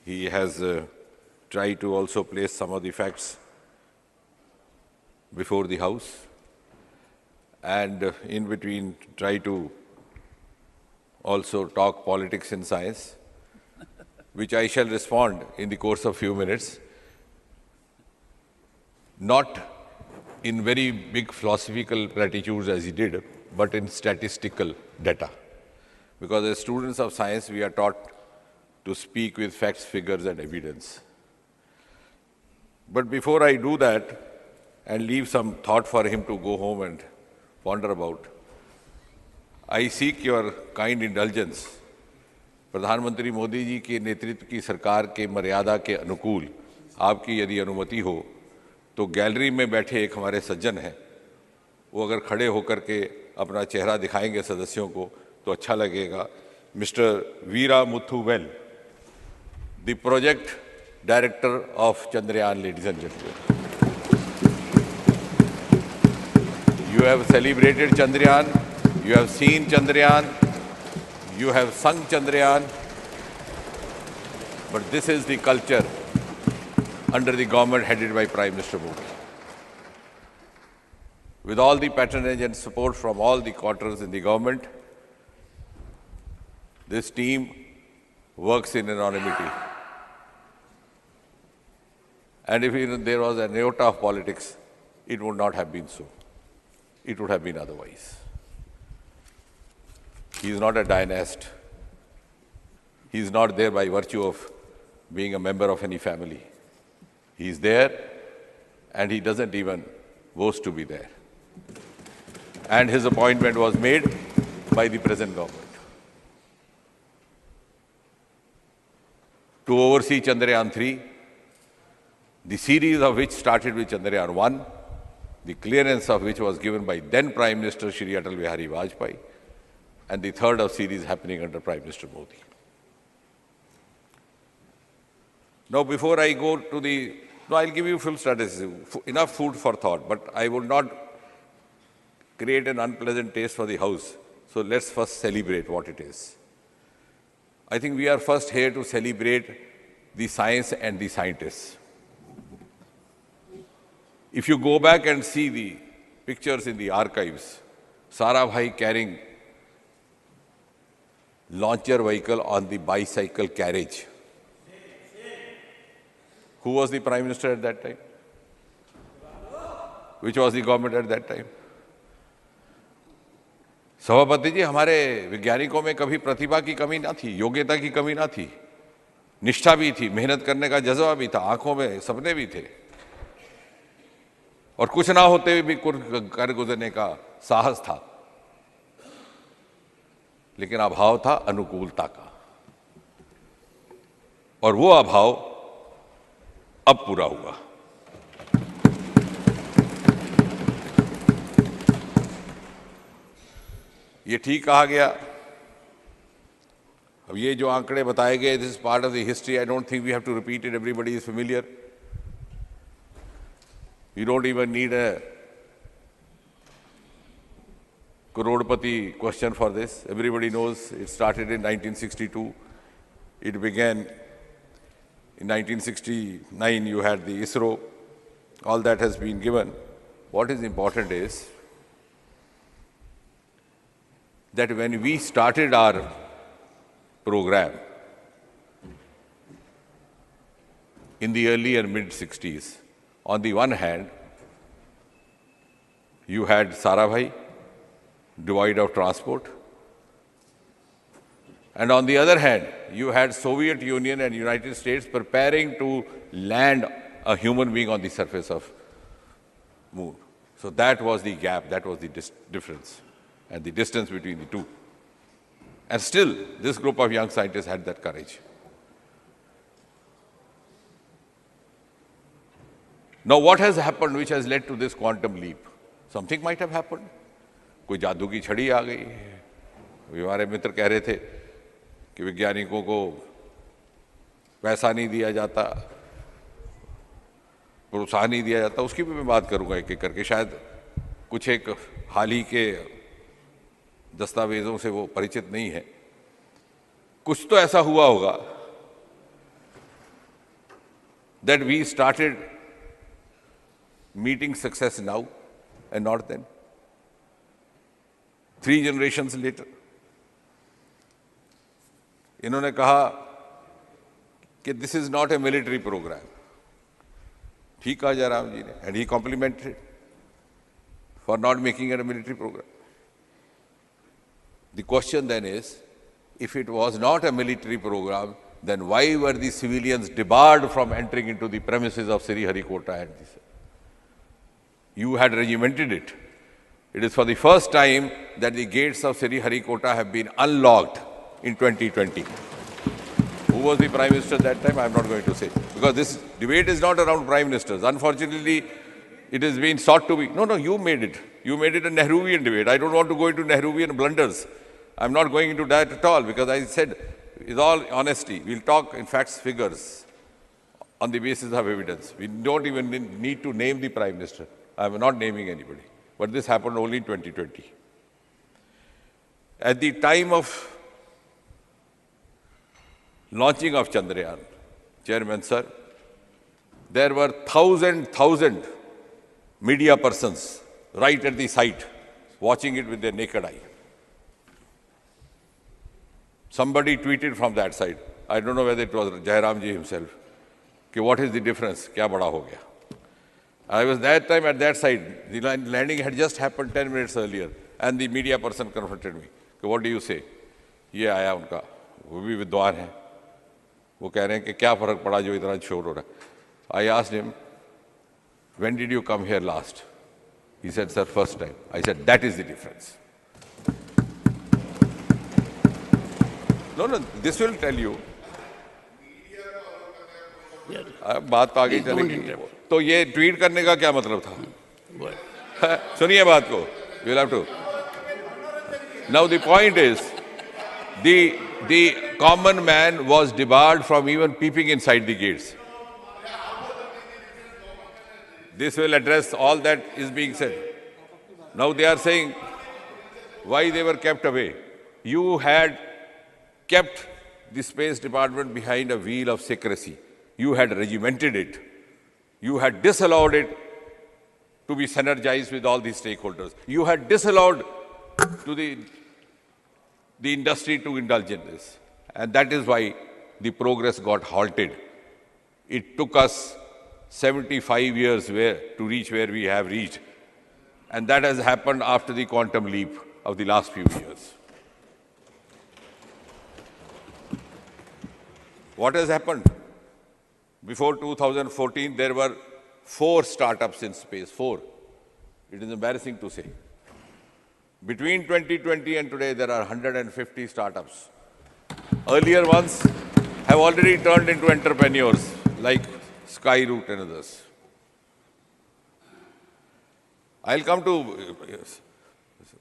Speaker 11: He has tried to also place some of the facts before the House, and in between try to also talk politics and science, which I shall respond in the course of few minutes, not in very big philosophical platitudes as he did, but in statistical data. Because as students of science, we are taught to speak with facts, figures, and evidence. But before I do that, and leave some thought for him to go home and ponder about, I seek your kind indulgence. प्रधानमंत्री मोदी जी के नेतृत्व की सरकार के मर्यादा के अनुकूल आपकी यदि अनुमति हो तो गैलरी में बैठे एक हमारे सज्जन हैं, वो अगर खड़े होकर के अपना चेहरा दिखाएंगे सदस्यों को तो अच्छा लगेगा। Mister Veera Muthuvel, the project director of Chandrayaan, ladies and gentleman. You have celebrated Chandrayaan, you have seen Chandrayaan, you have sung Chandrayaan, but this is the culture under the government headed by Prime Minister Modi. With all the patronage and support from all the quarters in the government, this team works in anonymity. And if there was an iota of politics, it would not have been so. It would have been otherwise. He is not a dynast. He is not there by virtue of being a member of any family. He is there and he doesn't even boast to be there. And his appointment was made by the present government to oversee Chandrayaan 3, the series of which started with Chandrayaan 1, the clearance of which was given by then Prime Minister Shri Atal Bihari Vajpayee, and the third of series happening under Prime Minister Modi. Now, before I go to the... No, I'll give you full strategy, enough food for thought, but I will not create an unpleasant taste for the House. So let's first celebrate what it is. I think we are first here to celebrate the science and the scientists. If you go back and see the pictures in the archives, Sarabhai carrying launcher vehicle on the bicycle carriage. Who was the Prime Minister at that time? Which was the government at that time? सभापति जी, हमारे वैज्ञानिकों में कभी प्रतिभा की कमी ना थी, योग्यता की कमी ना थी, निष्ठा भी थी, मेहनत करने का जज्बा भी था, आंखों में सपने भी थे, और कुछ ना होते हुए भी कर गुजरने का साहस था। लेकिन अभाव था अनुकूलता का, और वो अभाव अब पूरा हुआ। ये ठीक कहा गया। अब ये जो आंकड़े बताए गए, this is part of the history, I don't think we have to repeat it, everybody is familiar. You don't even need a Crorepati question for this. Everybody knows it started in 1962. It began in 1969. You had the ISRO. All that has been given. What is important is that when we started our program in the early and mid-60s. On the one hand, you had Sarabhai, devoid of transport. And on the other hand, you had Soviet Union and United States preparing to land a human being on the surface of moon. So that was the gap, that was the difference and the distance between the two. And still, this group of young scientists had that courage. Now, what has happened which has led to this quantum leap? Something might have happened. कोई जादू की छड़ी आ गई। अभी हमारे मित्र कह रहे थे कि वैज्ञानिकों को पैसा नहीं दिया जाता, प्रोत्साहन नहीं दिया जाता, उसकी भी मैं बात करूंगा एक एक करके। शायद कुछ एक हाल ही के दस्तावेजों से वो परिचित नहीं है। कुछ तो ऐसा हुआ होगा that we started meeting success now and not then. 3 generations later, इन्होंने कहा कि this is not a military program. ठीक कहा जयराम जी ने, and he complimented for not making it a military program. The question then is, if it was not a military program, then why were the civilians debarred from entering into the premises of Sriharikota and this? You had regimented it. It is for the first time that the gates of Sriharikota have been unlocked in 2020. Who was the Prime Minister at that time? I am not going to say. Because this debate is not around Prime Ministers. Unfortunately, it has been sought to be. No, you made it. You made it a Nehruvian debate. I don't want to go into Nehruvian blunders. I am not going into that at all, because I said, with all honesty, we'll talk in facts, figures, on the basis of evidence. We don't even need to name the Prime Minister. I am not naming anybody. But this happened only in 2020. At the time of launching of Chandrayaan, Chairman Sir, there were thousand media persons right at the site watching it with their naked eye. Somebody tweeted from that side, I don't know whether it was Jairam ji himself, कि what is the difference, क्या बड़ा हो गया. I was that time at that side. The landing had just happened 10 minutes earlier, and the media person confronted me. What do you say? ये आया उनका, वो भी विद्वान है. वो कह रहे हैं कि क्या फर्क पड़ा जो इतना शोर हो रहा है. I asked him, when did you come here last? He said, sir, first time. I said, that is the difference. No, this will tell you. बात तो आगे चलेगी. तो ये ट्वीट करने का क्या मतलब था? सुनिए बात को. You'll have to. Now the point is, the common man was debarred from even peeping inside the gates. This will address all that is being said. Now they are saying why they were kept away. You had kept the Space Department behind a veil of secrecy. You had regimented it. You had disallowed it to be synergized with all these stakeholders. You had disallowed to the industry to indulge in this. And that is why the progress got halted. It took us 75 years to reach where we have reached. And that has happened after the quantum leap of the last few years. What has happened? Before 2014, there were 4 startups in space, 4. It is embarrassing to say. Between 2020 and today, there are 150 startups. Earlier ones have already turned into entrepreneurs, like Skyroot and others. I'll come to,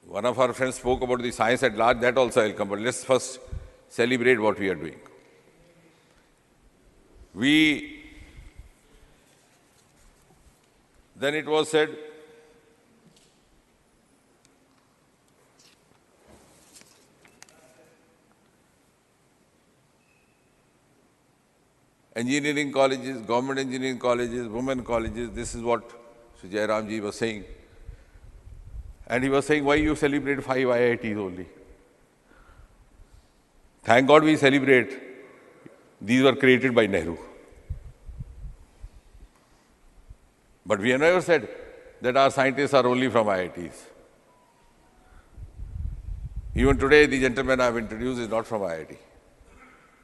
Speaker 11: one of our friends spoke about the science at large, that also I'll come, but let's first celebrate what we are doing. Then it was said, engineering colleges, government engineering colleges, women colleges, this is what Sri Jairam ji was saying. And he was saying, why you celebrate 5 IITs only? Thank God we celebrate. These were created by Nehru. But we have never said that our scientists are only from IITs. Even today, the gentleman I have introduced is not from IIT.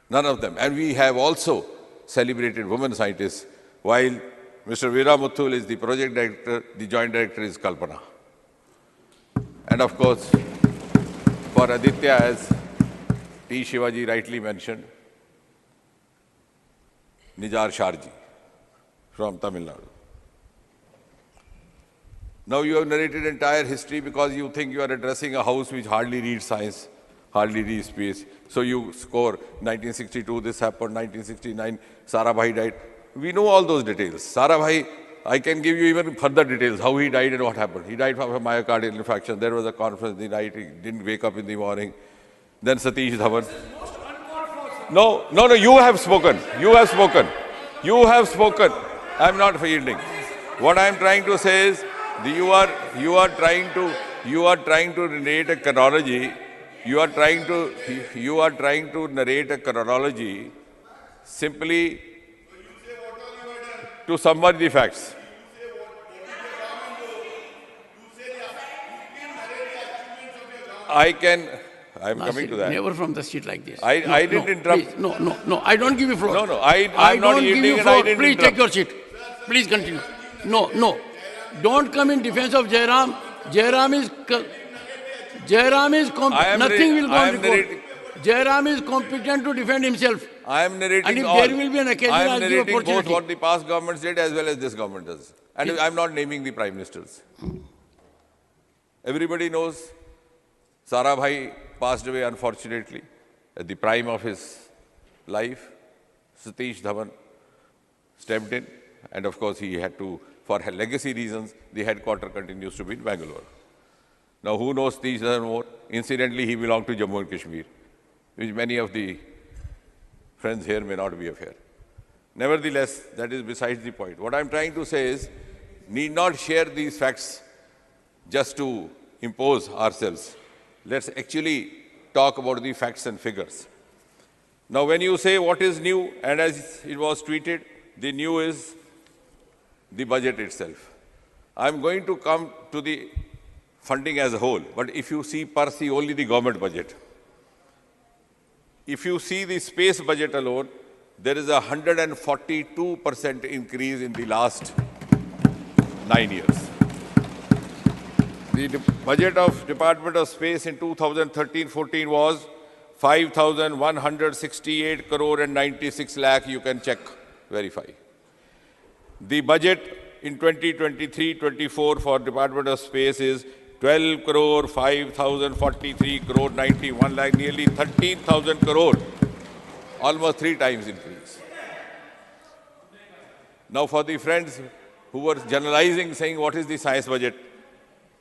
Speaker 11: None of them. And we have also celebrated women scientists, while Mr. Veera Muthul is the project director, the joint director is Kalpana. And of course, for Aditya, as T. Shivaji rightly mentioned, Nijar Sharji from Tamil Nadu. Now you have narrated entire history because you think you are addressing a house which hardly reads science, hardly reads space. So you score 1962, this happened, 1969, Sarabhai died. We know all those details. Sarabhai, I can give you even further details, how he died and what happened. He died from a myocardial infarction. There was a conference in the night, he didn't wake up in the morning. Then Satish Dhawan. No, you have spoken. You have spoken. You have spoken. I'm not yielding. What I'm trying to say is, you are trying to narrate a chronology. You are trying to narrate a chronology simply to summarize the facts. I'm coming to that.
Speaker 4: Never from the seat like this.
Speaker 11: I didn't interrupt.
Speaker 4: Please, no, I don't give you floor.
Speaker 11: No, I'm not yielding and I didn't
Speaker 4: Please
Speaker 11: interrupt.
Speaker 4: take your seat. Please continue. No. Don't come in defense of Jairam. Jairam is nothing will go on record. Jairam is competent to defend himself.
Speaker 11: I am narrating
Speaker 4: and if
Speaker 11: all.
Speaker 4: there will be an occasion,
Speaker 11: I am
Speaker 4: I'll give
Speaker 11: narrating
Speaker 4: opportunity.
Speaker 11: both what the past governments did as well as this government does. And I'm not naming the prime ministers. Everybody knows Sarabhai passed away unfortunately at the prime of his life. Satish Dhawan stepped in, and of course he had to, for legacy reasons, the headquarter continues to be in Bangalore. Now who knows Satish Dhawan more? Incidentally, he belonged to Jammu and Kashmir, which many of the friends here may not be aware. Nevertheless, that is besides the point. What I'm trying to say is, need not share these facts just to impose ourselves. Let's actually talk about the facts and figures. Now, when you say what is new, and as it was tweeted, the new is the budget itself. I'm going to come to the funding as a whole, but if you see only the government budget, if you see the space budget alone, there is a 142% increase in the last 9 years. The budget of Department of Space in 2013-14 was 5,168 crore and 96 lakh. You can check, verify. The budget in 2023-24 for Department of Space is 12 crore, 5,043 crore, 91 lakh, nearly 13,000 crore, almost 3 times increase. Now for the friends who were generalizing, saying what is the science budget,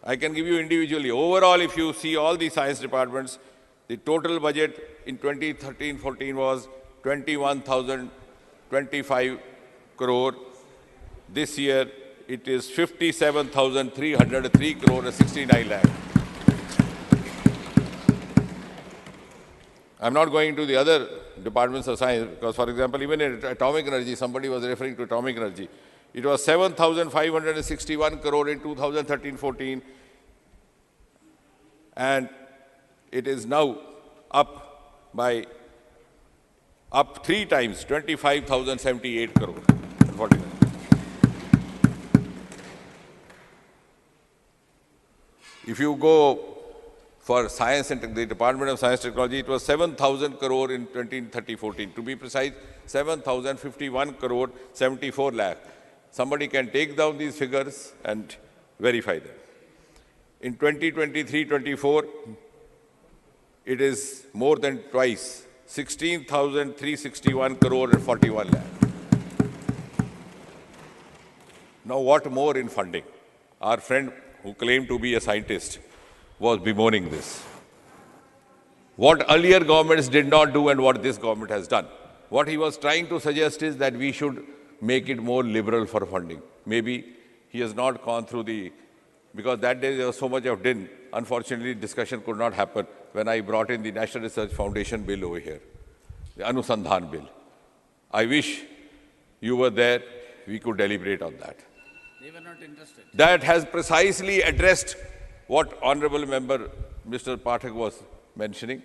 Speaker 11: I can give you individually. Overall, if you see all the science departments, the total budget in 2013-14 was 21,025 crore. This year, it is 57,303 crore and 69 lakh. I'm not going to the other departments of science because, for example, even in atomic energy, somebody was referring to atomic energy. It was 7,561 crore in 2013-14, and it is now up 3 times, 25,078 crore. If you go for science and the Department of Science and Technology, it was 7,000 crore in 2013-14. To be precise, 7,051 crore, 74 lakh. Somebody can take down these figures and verify them. In 2023-24, it is more than twice, 16,361 crore and 41 lakh. Now what more in funding? Our friend who claimed to be a scientist was bemoaning this. What earlier governments did not do and what this government has done. What he was trying to suggest is that we should make it more liberal for funding. Maybe he has not gone through because that day there was so much of din. Unfortunately, discussion could not happen. when I brought in the National Research Foundation bill over here, the Anusandhan bill. I wish you were there, we could deliberate on that.
Speaker 4: They were not interested.
Speaker 11: That has precisely addressed what Honorable Member Mr. Pathak was mentioning,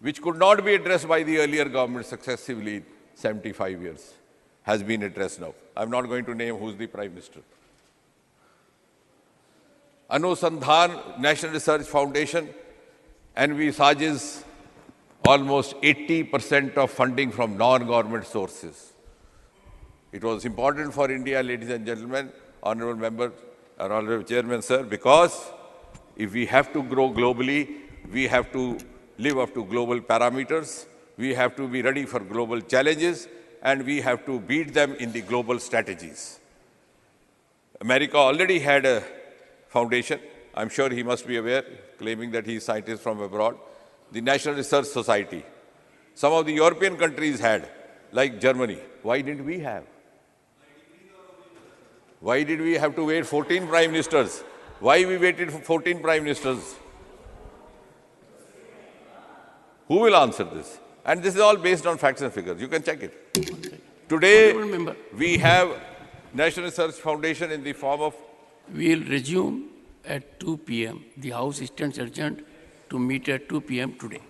Speaker 11: which could not be addressed by the earlier government successively in 75 years, has been addressed now. I'm not going to name who's the Prime Minister. Anusandhan National Research Foundation envisages almost 80% of funding from non-government sources. It was important for India, ladies and gentlemen, Honorable Member, Honorable Chairman, sir, because if we have to grow globally, we have to live up to global parameters, we have to be ready for global challenges, and we have to beat them in the global strategies. America already had a foundation. I'm sure he must be aware, claiming that he is scientist from abroad. The National Research Society. Some of the European countries had, like Germany. Why didn't we have? Why did we have to wait 14 prime ministers? Why we waited for 14 prime ministers? Who will answer this? And this is all based on facts and figures. You can check it. Today, we have National Research Foundation in the form of...
Speaker 4: We will resume at 2 p.m. The House stands adjourned to meet at 2 p.m. today.